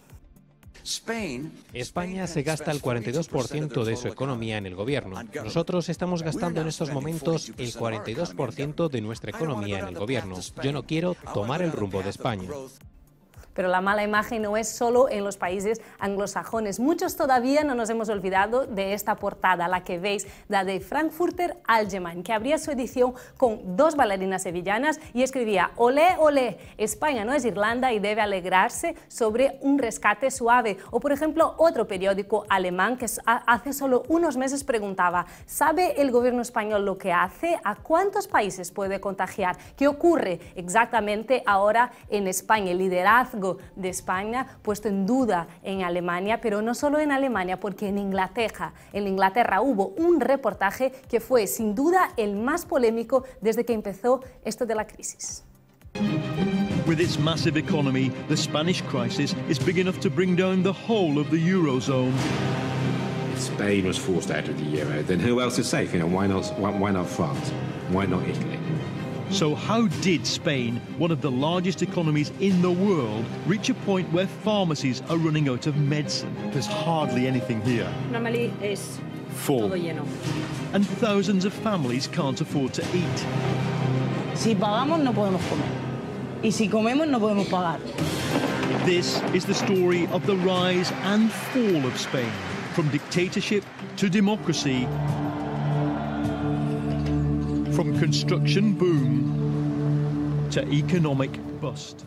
España se gasta el 42% de su economía en el gobierno. Nosotros estamos gastando en estos momentos el 42% de nuestra economía en el gobierno. Yo no quiero tomar el rumbo de España. Pero la mala imagen no es solo en los países anglosajones. Muchos todavía no nos hemos olvidado de esta portada, la que veis, la de Frankfurter Allgemeine, que abría su edición con 2 bailarinas sevillanas y escribía, olé, olé, España no es Irlanda y debe alegrarse sobre un rescate suave. O, por ejemplo, otro periódico alemán que hace solo unos meses preguntaba, ¿sabe el gobierno español lo que hace? ¿A cuántos países puede contagiar? ¿Qué ocurre exactamente ahora en España? El liderazgo de España puesto en duda en Alemania, pero no solo en Alemania, porque en Inglaterra hubo un reportaje que fue sin duda el más polémico desde que empezó esto de la crisis. With its massive economy, the Spanish crisis is big enough to bring down the whole of the Eurozone. If Spain was forced out of the euro, then who else is safe? Why not France? Why not Italy? So how did Spain, one of the largest economies in the world, reach a point where pharmacies are running out of medicine? There's hardly anything here. Normally es Full. todo lleno. And thousands of families can't afford to eat. Si pagamos no podemos comer. Y si comemos no podemos pagar. This is the story of the rise and fall of Spain, from dictatorship to democracy, from construction boom to economic bust.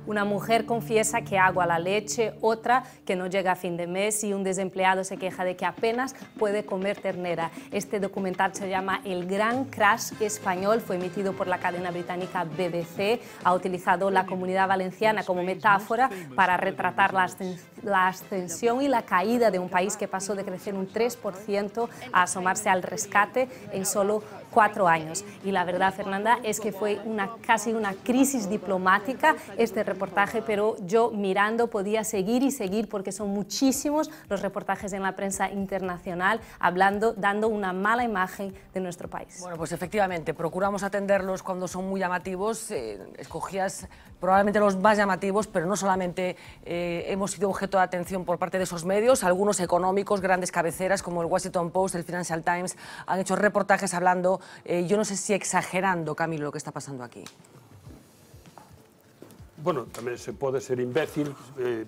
Una mujer confiesa que agua la leche, otra que no llega a fin de mes y un desempleado se queja de que apenas puede comer ternera. Este documental se llama El Gran Crash Español, fue emitido por la cadena británica BBC, ha utilizado la Comunidad Valenciana como metáfora para retratar la ascensión y la caída de un país que pasó de crecer un 3% a asomarse al rescate en solo 4 años. Y la verdad, Fernanda, es que fue casi una crisis diplomática este reportaje, pero yo mirando podía seguir y seguir porque son muchísimos los reportajes en la prensa internacional hablando, dando una mala imagen de nuestro país. Bueno, pues efectivamente, procuramos atenderlos cuando son muy llamativos, escogías probablemente los más llamativos, pero no solamente hemos sido objeto de atención por parte de esos medios, algunos económicos, grandes cabeceras como el Washington Post, el Financial Times, han hecho reportajes hablando, yo no sé si exagerando, Camilo, lo que está pasando aquí. Bueno, también se puede ser imbécil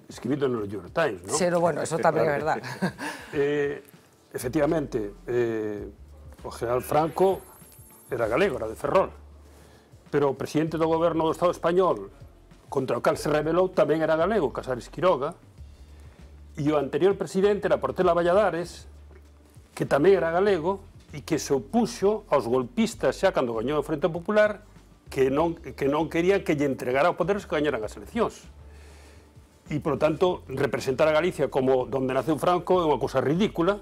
escribiendo en el New York Times, ¿no? Pero bueno, eso también es verdad. Efectivamente, o general Franco era galego, era de Ferrol, pero o presidente do goberno do Estado español contra o cal se rebelou tamén era galego, Casares Quiroga, e o anterior presidente era Portela Valladares, que tamén era galego e que se opuxo aos golpistas xa cando gañou a Frente Popular, que non querían que lle entregara o poder se gañaran as eleccións. E, por lo tanto, representar a Galicia como donde naceu Franco é unha cousa ridícula,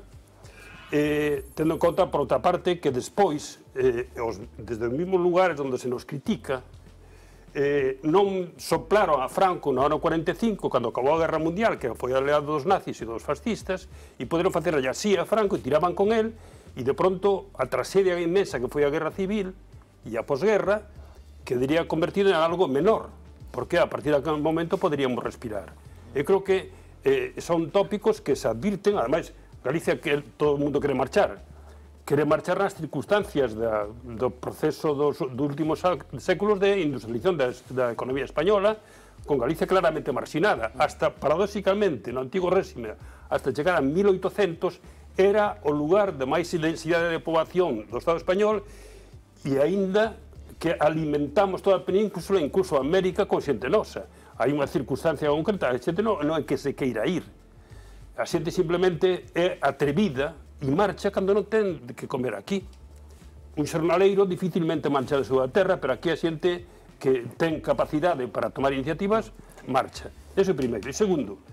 tendo en conta, por outra parte, que despois, desde os mesmos lugares onde se nos critica, non soplaron a Franco no ano 45, cando acabou a Guerra Mundial, que foi aliado dos nazis e dos fascistas, e poderon facer así a Franco e tiraban con él, e de pronto a tragedia inmensa que foi a Guerra Civil e a posguerra quedaría convertido en algo menor, porque a partir de aquel momento poderíamos respirar. Eu creo que son tópicos que se advirten, ademais, Galicia, que todo o mundo quere marchar nas circunstancias do proceso dos últimos séculos de industrialización da economía española, con Galicia claramente marxinada, hasta, paradóxicamente, no antigo réxime, hasta chegar a 1800, era o lugar de máis densidade de poboación do Estado español e aínda que alimentamos toda a península, incluso a América, con xente nosa. Hai unha circunstancia concreta, a xente non é que se queira ir. A xente simplemente é atrevida e marcha cando non ten que comer aquí. Un xornaleiro dificilmente marcha da súa terra, pero aquí a xente que ten capacidade para tomar iniciativas, marcha. Eso é primeiro. E segundo,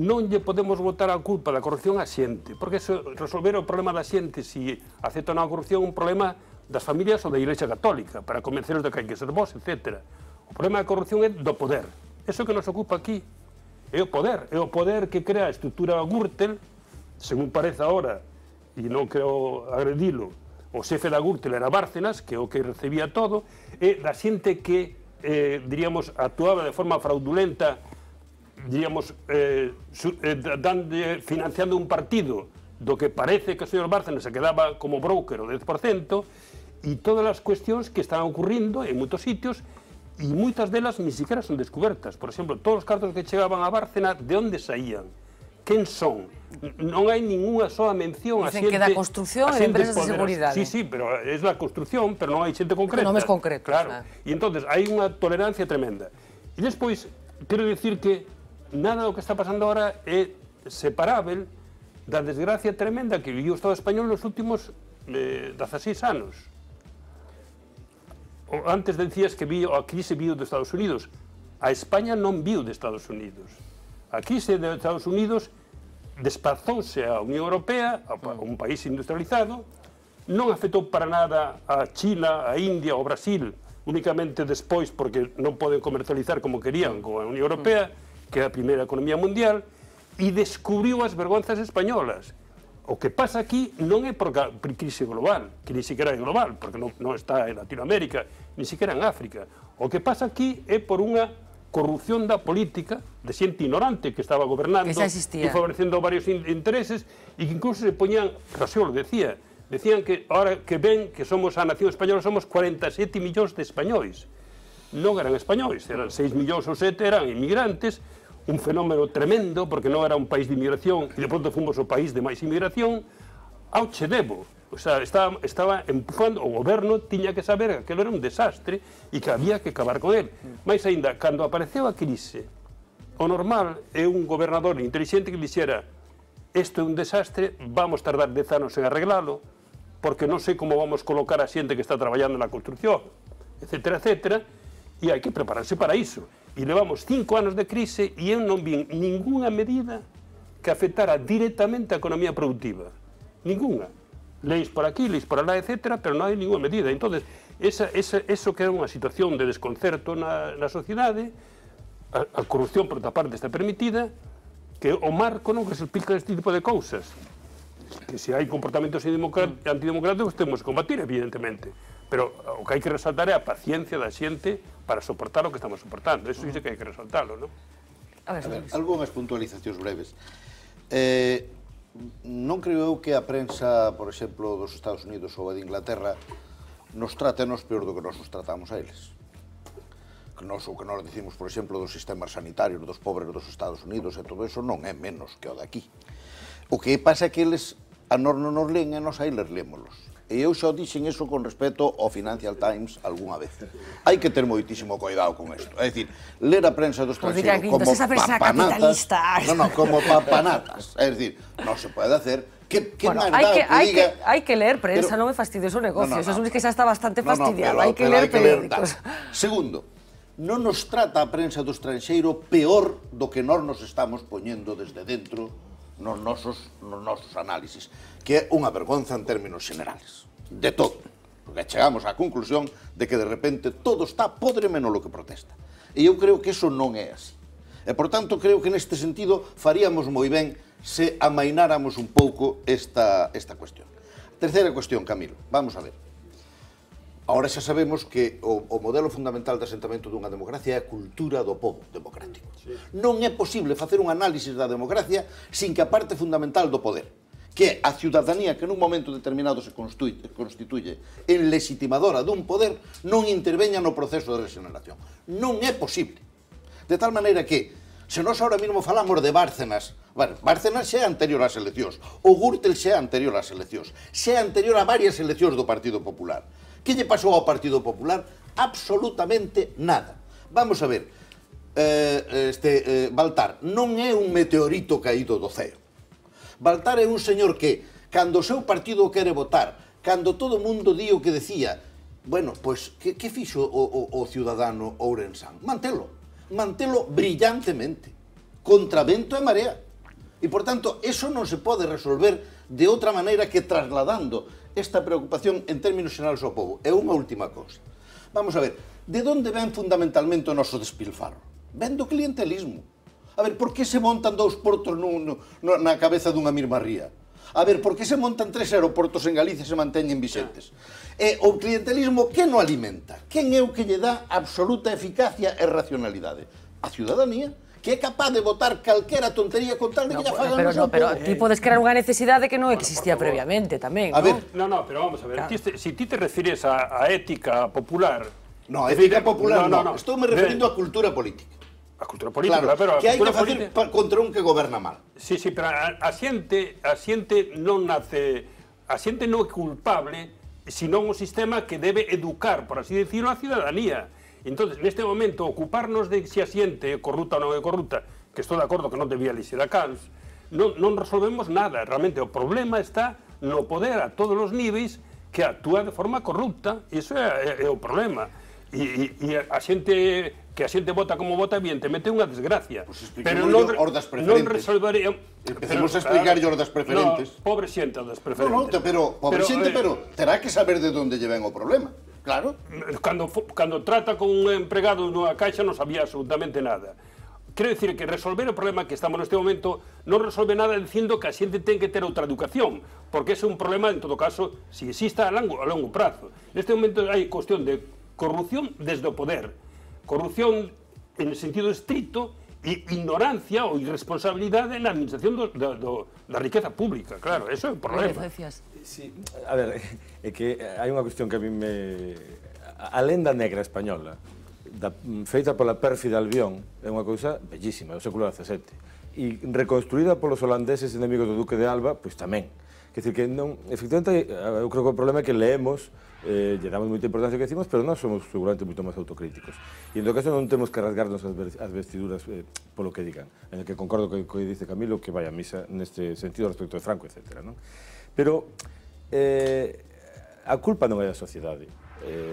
non lle podemos botar a culpa da corrupción á xente, porque resolver o problema da xente, se aceptan a corrupción, un problema das familias ou da Igrexa Católica, para convenceros de que hai que ser vos, etc. O problema da corrupción é do poder. Eso que nos ocupa aquí é o poder que crea a estrutura Gürtel, según parece ahora, e non quero agredilo, o xefe da Gürtel era Bárcenas, que é o que recibía todo, e da xente que, diríamos, actuaba de forma fraudulenta, diríamos, financiando un partido do que parece que o señor Bárcenas se quedaba como broker o 10%, e todas as cuestións que están ocurrindo en moitos sitios, e moitas delas ni siquiera son descobertas. Por exemplo, todos os cartos que chegaban a Bárcena, de onde saían? Quen son? Non hai ninguna soa mención a xente... Dicen que da construcción e empresas de seguridade. Sí, pero é da construción, pero non hai xente concreta. Nomes concretos. Claro. E entonces hai unha tolerancia tremenda. E despois, quero dicir que nada do que está pasando agora é separável da desgracia tremenda que viviu o Estado español nos últimos 16 anos. Antes decías que a crise viu de Estados Unidos. A España non viu de Estados Unidos. A crise de Estados Unidos despazouse a Unión Europea, a un país industrializado, non afectou para nada a China, a India, ao Brasil, únicamente despois porque non poden comercializar como querían con a Unión Europea, que é a primeira economía mundial, e descubriu as vergonzas españolas. o que pasa aquí non é por crise global, que ni siquiera é global, porque non está en Latinoamérica, ni siquiera en África. O que pasa aquí é por unha corrupción da política, de xente ignorante que estaba gobernando e favorecendo varios intereses, e que incluso se poñían, Rajoy decían que ahora que ven que somos a nación española, somos 47 millóns de españois. Non eran españois, eran 6 millóns ou 7 eran inmigrantes, un fenómeno tremendo, porque non era un país de inmigración, e de pronto fomos o país de máis inmigración, ao che debo. O sea, estaba empujando, o goberno tiña que saber que aquilo era un desastre e que había que acabar con él. Mais ainda, cando apareceu a crise, o normal é un gobernador inteligente que dixera isto é un desastre, vamos tardar 10 anos en arreglalo, porque non sei como vamos colocar a xente que está traballando na construcción, etcétera, etcétera, e hai que prepararse para iso. E levamos 5 anos de crise e eu non vi ninguna medida que afectara directamente a economía productiva. Ninguna. Leis por aquí, leis por alá, etcétera, pero non hai ninguna medida. Entón, eso que é unha situación de desconcerto na sociedade, a corrupción por outra parte está permitida, que o marco non que se explica este tipo de cousas. Que se hai comportamentos antidemocráticos temos que combatir, evidentemente. Pero o que hai que resaltar é a paciencia da xente para soportar o que estamos soportando. Eso sí que hai que resaltarlo, non? A ver, algunhas puntualizacións breves. Non creo eu que a prensa, por exemplo, dos Estados Unidos ou a de Inglaterra nos trate a nos peor do que nos tratamos a eles. O que nos dicimos, por exemplo, dos sistemas sanitarios dos pobres dos Estados Unidos e todo eso non é menos que o de aquí. O que pasa é que eles a nos non nos leen e nos a eles lémolos. E eu xa dixen iso con respecto ao Financial Times algunha vez. Hai que ter moitísimo cuidado con isto. É dicir, ler a prensa do estranxeiro como papanatas... Non, como papanatas. É dicir, non se pode hacer... Hai que ler prensa, non me fastidies o negocio. Eso é que xa está bastante fastidiado. Hai que ler periódicos. Segundo, non nos trata a prensa do estranxeiro peor do que nós nos estamos poñendo desde dentro nos nosos análisis, que é unha vergonza en términos generales, de todo, porque chegamos á conclusión de que de repente todo está podre menos lo que protesta. E eu creo que eso non é así. E, por tanto, creo que neste sentido faríamos moi ben se amaináramos un pouco esta cuestión. Terceira cuestión, Camilo, vamos a ver. Ahora xa sabemos que o modelo fundamental de asentamento dunha democracia é a cultura do pobo democrático. Non é posible facer un análisis da democracia sin que a parte fundamental do poder, que é a ciudadanía que nun momento determinado se constituye en legitimadora dun poder, non interveña no proceso de regeneración. Non é posible. De tal maneira que, se nós ahora mesmo falamos de Bárcenas, Bárcenas xa é anterior ás eleccións, o Gürtel xa é anterior ás eleccións, xa é anterior a varias eleccións do Partido Popular. Que lle pasou ao Partido Popular? Absolutamente nada. Vamos a ver, Baltar non é un meteorito caído do ceo. Baltar é un señor que, cando o seu partido quere votar, cando todo o mundo di o que decía, bueno, pois, que fixo o ciudadano ourensán? Mantelo brillantemente, contra vento e marea. E, por tanto, eso non se pode resolver de outra maneira que trasladando esta preocupación en términos xerales ao povo. É unha última cousa. Vamos a ver, de onde ven fundamentalmente o noso despilfarro? Ven do clientelismo. A ver, por que se montan 2 portos na cabeza dunha mesma ría? A ver, por que se montan 3 aeroportos en Galicia e se manteñen vixentes? E o clientelismo, que non alimenta? Quen é o que lle dá absoluta eficacia e racionalidade? A ciudadanía, que é capaz de votar calquera tontería con tal de que lla fagan o seu povo. Pero ti podes crear unha necesidade que non existía previamente tamén, non? No, pero vamos a ver, si ti te refires a ética popular... No, a ética popular non, estou me referindo a cultura política. A cultura política, claro, que hai que facer contra un que goberna mal. Sí, pero a xente non nace... A xente non é culpable, senón o sistema que debe educar, por así decirlo, a ciudadanía. Entón, neste momento, ocuparnos de se a xente é corrupta ou non é corrupta, que estou de acordo que non debía elixir a Cans, non resolvemos nada. Realmente o problema está no poder a todos os níveis que actúa de forma corrupta. Iso é o problema. E a xente que a xente vota como vota, evidentemente, é unha desgracia. Pero non resolvería... Empecemos a explicar os das preferentes. Pobre xente das preferentes. Pobre xente, pero terá que saber de onde lle ven o problema. Claro. Cando trata con un empregado nunha caixa non sabía absolutamente nada. quero dicir que resolver o problema que estamos neste momento non resolve nada dicindo que a xente ten que ter outra educación, porque ese é un problema, en todo caso, si exista a longo prazo. Neste momento hai cuestión de corrupción desde o poder, corrupción en sentido estricto e ignorancia ou irresponsabilidade na administración da riqueza pública, claro, eso é un problema. Sí, a ver, é que hai unha cuestión que a mí me... A lenda negra española, feita pola pérfida Albión, é unha cousa bellísima, do século XVII, e reconstruída polos holandeses enemigos do Duque de Alba, pois tamén. Quer dizer que non, efectivamente, eu creo que o problema é que leemos, lle damos moita importancia que decimos, pero nós somos seguramente moito máis autocríticos. E en todo caso non temos que rasgarnos as vestiduras polo que digan, en el que concordo co que dice Camilo, que vai a misa neste sentido respecto de Franco, etc. Pero a culpa non é da sociedade.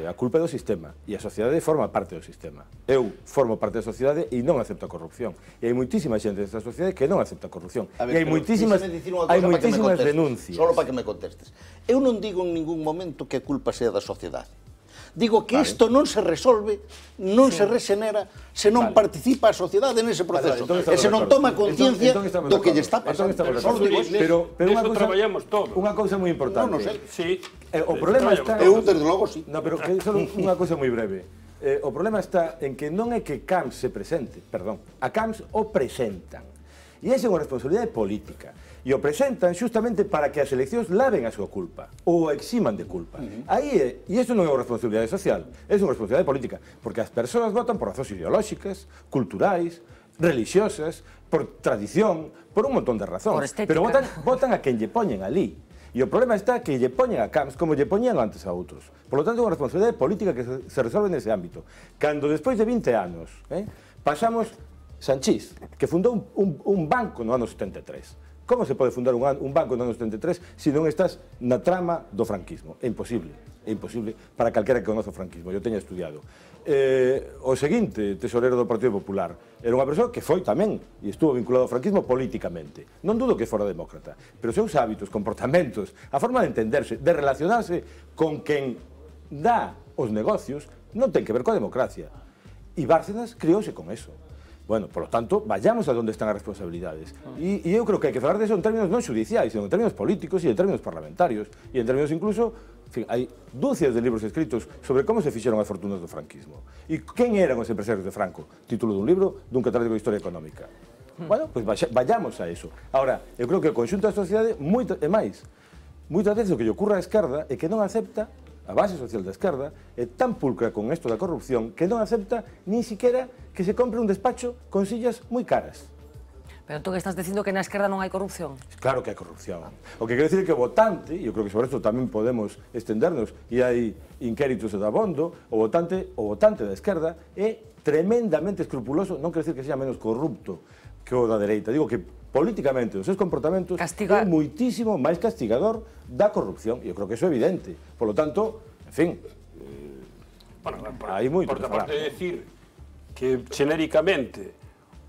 A culpa é do sistema, e a sociedade forma parte do sistema. Eu formo parte da sociedade e non acepto a corrupción. E hai moitísima xente desta sociedade que non acepta a corrupción. E hai moitísimas denuncias. Solo para que me contestes. Eu non digo en ningún momento que a culpa sea da sociedade. Digo que isto non se resolve, non se regenera, se non participa a sociedade nese proceso. E se non toma conciencia do que lle está pasando. Pero unha cousa moi importante. O problema está... Eu, desde logo, sí. No, pero só unha cousa moi breve. O problema está en que non é que Camps se presente, perdón, a Camps o presentan. E esa é unha responsabilidade política. E o presentan justamente para que as eleccións laven a súa culpa, ou eximan de culpa. Aí é, e isto non é unha responsabilidade social, é unha responsabilidade política, porque as persoas votan por razóns ideolóxicas, culturais, religiosas, por tradición, por un montón de razóns. Pero votan a quen lle poñen ali. E o problema está que lle poñen a Camps como lle poñían antes a outros. Por lo tanto, é unha responsabilidade política que se resolve nese ámbito. Cando despois de 20 anos pasamos Sanchís, que fundou un banco no ano 73. Como se pode fundar un banco no ano 73 se non estás na trama do franquismo? É imposible para calquera que conoce o franquismo, eu teño estudiado. O seguinte tesorero do Partido Popular era unha persoa que foi tamén e estuvo vinculado ao franquismo políticamente. Non dudo que fora demócrata, pero seus hábitos, comportamentos, a forma de entenderse, de relacionarse con quen dá os negocios non ten que ver coa democracia. E Bárcenas criouse con eso. Bueno, por lo tanto, vayamos a donde están as responsabilidades. E eu creo que hai que falar deso en términos non judiciais, sino en términos políticos e en términos parlamentarios. E en términos incluso, en fin, hai dúcias de libros escritos sobre como se fixeron as fortunas do franquismo. E quen eran os empresarios de Franco? Título dun libro dun catálogos de historia económica. Bueno, pois vayamos a eso. Ahora, eu creo que o conxunto da sociedade, e máis, moitas veces o que lle ocurre á esquerda é que non acepta. A base social da esquerda é tan pulcra con isto da corrupción que non acepta nin siquiera que se compre un despacho con sillas moi caras. Pero tú que estás dicindo que na esquerda non hai corrupción? Claro que hai corrupción. O que quero dicir é que o votante, e eu creo que sobre isto tamén podemos estendernos, e hai inquéritos de abondo, o votante da esquerda é tremendamente escrupuloso, non quero dicir que sea menos corrupto que o da dereita, digo que políticamente os seus comportamentos é moitísimo máis castigador da corrupción, e eu creo que iso é evidente. Por lo tanto, en fin, hai moito que falar. Por parte de decir que xenéricamente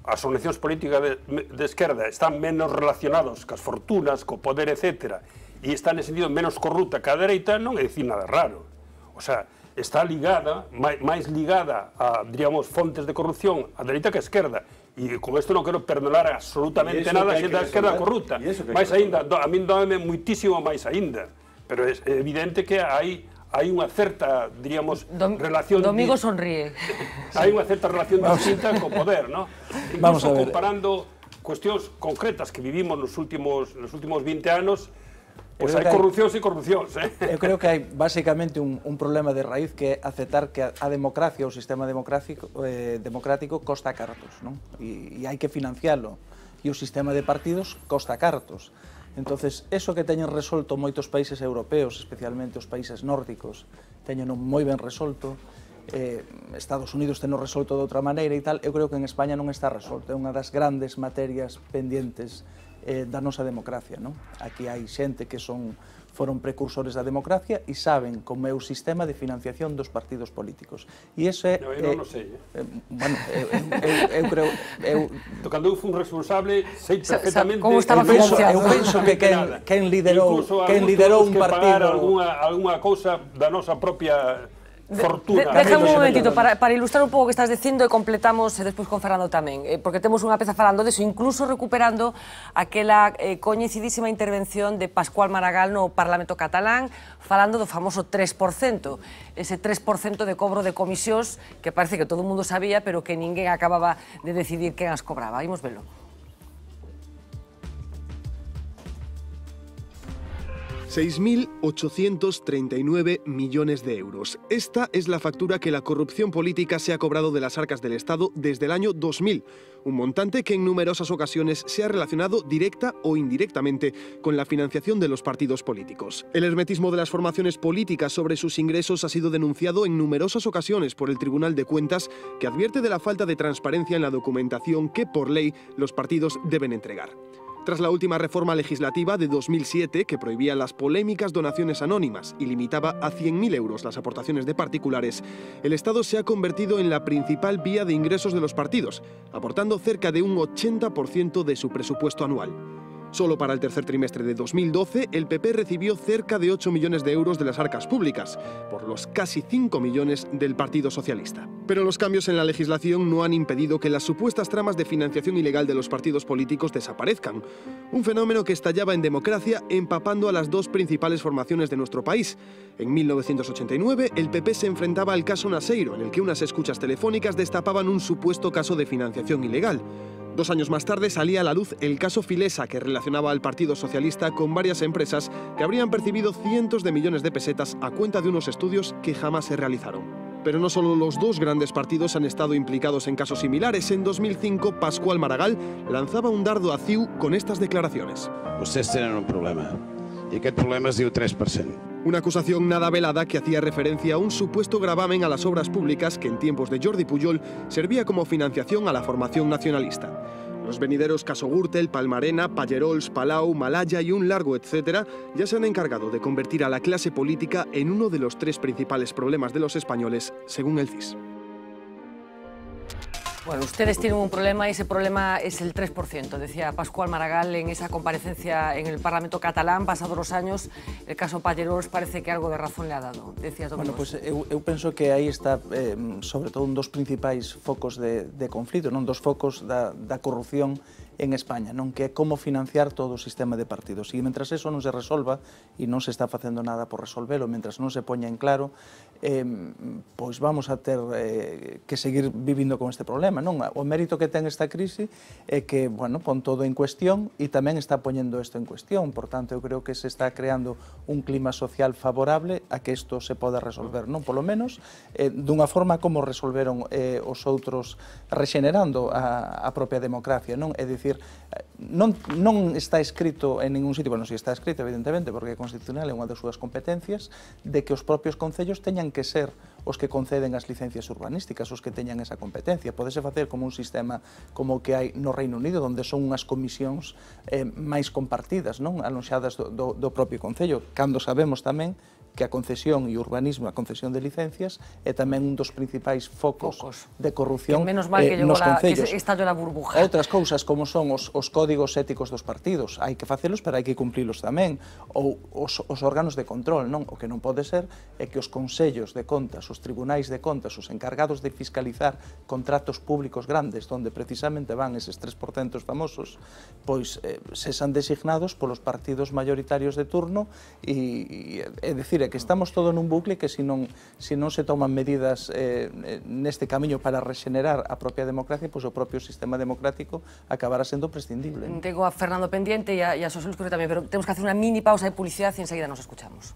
as organizacións políticas de esquerda están menos relacionados cas fortunas, co poder, etc., e están en sentido menos corrupta que a dereita, non é dicir nada raro. O sea, está ligada, máis ligada a, diríamos, fontes de corrupción a dereita que a esquerda. E con isto non quero perdonar absolutamente nada a xente da esquerda corrupta. Mais aínda, a min dóeme moitísimo máis aínda. Pero é evidente que hai unha certa, diríamos, relación... Domingo sonríe. Hai unha certa relación distinta co poder, non? Incluso comparando cuestións concretas que vivimos nos últimos 20 anos, pois hai corrupcións e corrupcións. Eu creo que hai basicamente un problema de raíz que é aceptar que a democracia, o sistema democrático costa cartos, non? E hai que financialo. E o sistema de partidos costa cartos. Entonces, eso que teñen resolto moitos países europeos, especialmente os países nórdicos, teñen moi ben resolto, Estados Unidos ten resolto de outra maneira e tal, eu creo que en España non está resolto. É unha das grandes materias pendientes da nosa democracia, non? Aquí hai xente que foron precursores da democracia e saben como é o sistema de financiación dos partidos políticos. E iso é... Eu non sei, Bueno, eu creo... Cando eu fui un responsable, sei perfectamente... Como estaba financiado. Eu penso que quen liderou un partido... Incluso algúns que pagar algunha cousa da nosa propia fortuna. Déjame un momentito para ilustrar un pouco o que estás dicindo e completamos despois con Fernando tamén, porque temos unha peza falando deso, incluso recuperando aquela coñecidísima intervención de Pascual Maragall no Parlamento catalán falando do famoso 3%, ese 3% de cobro de comisións que parece que todo o mundo sabía, pero que ninguén acababa de decidir quen as cobraba. Imos velo. 6.839 millones de euros. Esta es la factura que la corrupción política se ha cobrado de las arcas del Estado desde el año 2000, un montante que en numerosas ocasiones se ha relacionado directa o indirectamente con la financiación de los partidos políticos. El hermetismo de las formaciones políticas sobre sus ingresos ha sido denunciado en numerosas ocasiones por el Tribunal de Cuentas, que advierte de la falta de transparencia en la documentación que, por ley, los partidos deben entregar. Tras la última reforma legislativa de 2007, que prohibía las polémicas donaciones anónimas y limitaba a 100.000 euros las aportaciones de particulares, el Estado se ha convertido en la principal vía de ingresos de los partidos, aportando cerca de un 80% de su presupuesto anual. Solo para el tercer trimestre de 2012, el PP recibió cerca de 8 millones de euros de las arcas públicas, por los casi 5 millones del Partido Socialista. Pero los cambios en la legislación no han impedido que las supuestas tramas de financiación ilegal de los partidos políticos desaparezcan. Un fenómeno que estallaba en democracia empapando a las dos principales formaciones de nuestro país. En 1989, el PP se enfrentaba al caso Naseiro, en el que unas escuchas telefónicas destapaban un supuesto caso de financiación ilegal. 2 años más tarde salía a la luz el caso Filesa, que relacionaba al Partido Socialista con varias empresas que habrían percibido cientos de millones de pesetas a cuenta de unos estudios que jamás se realizaron. Pero no solo los dos grandes partidos han estado implicados en casos similares. En 2005, Pascual Maragall lanzaba un dardo a CiU con estas declaraciones. Vostès tenen un problema, i aquest problema es diu 3%. Una acusación nada velada que hacía referencia a un supuesto gravamen a las obras públicas que en tiempos de Jordi Pujol servía como financiación a la formación nacionalista. Los venideros Caso Gürtel, Palmarena, Pallerols, Palau, Malaya y un largo etcétera ya se han encargado de convertir a la clase política en uno de los 3 principales problemas de los españoles, según el CIS. Bueno, ustedes tienen un problema y ese problema es el 3%, decía Pascual Maragall en esa comparecencia en el Parlamento catalán. Pasados los años, el caso Pallerols parece que algo de razón le ha dado. Decías, bueno, pues eu penso que aí está, sobre todo, un dos principais focos de conflito, non dos focos da corrupción en España, non que é como financiar todo o sistema de partidos. E mentras eso non se resolva, e non se está facendo nada por resolvelo, mentras non se poña en claro, pois vamos a ter que seguir vivindo con este problema, non? O mérito que ten esta crise é que, bueno, pon todo en cuestión e tamén está poñendo isto en cuestión. Por tanto, eu creo que se está creando un clima social favorable a que isto se poda resolver, non? Polo menos, dunha forma como resolveron os outros rexenerando a propia democracia, non? É dicir, non está escrito en ningún sitio, bueno, si está escrito, evidentemente, porque é constitucional, é unha das súas competencias, de que os propios concellos teñan que ser os que conceden as licencias urbanísticas, os que teñan esa competencia. Podese facer como un sistema como o que hai no Reino Unido, onde son unhas comisións máis compartidas, non? Alonxadas do propio concello, cando sabemos tamén que a concesión e urbanismo, a concesión de licencias, é tamén un dos principais focos de corrupción nos concellos. Que estallou a burbuja. Outras cousas como son os códigos éticos dos partidos, hai que facelos, pero hai que cumprilos tamén. Ou os órganos de control, non? O que non pode ser é que os consellos de contas, os tribunais de contas, os encargados de fiscalizar contratos públicos grandes, onde precisamente van eses 3% famosos, pois sean designados polos partidos mayoritarios de turno e é dicir, que estamos todo nun bucle que se non se toman medidas neste camiño para rexenerar a propia democracia, pois o propio sistema democrático acabará sendo prescindible. Tengo a Fernando pendiente e a Xosé Luis Correa tamén, pero temos que hacer unha mini pausa de publicidade e enseguida nos escuchamos.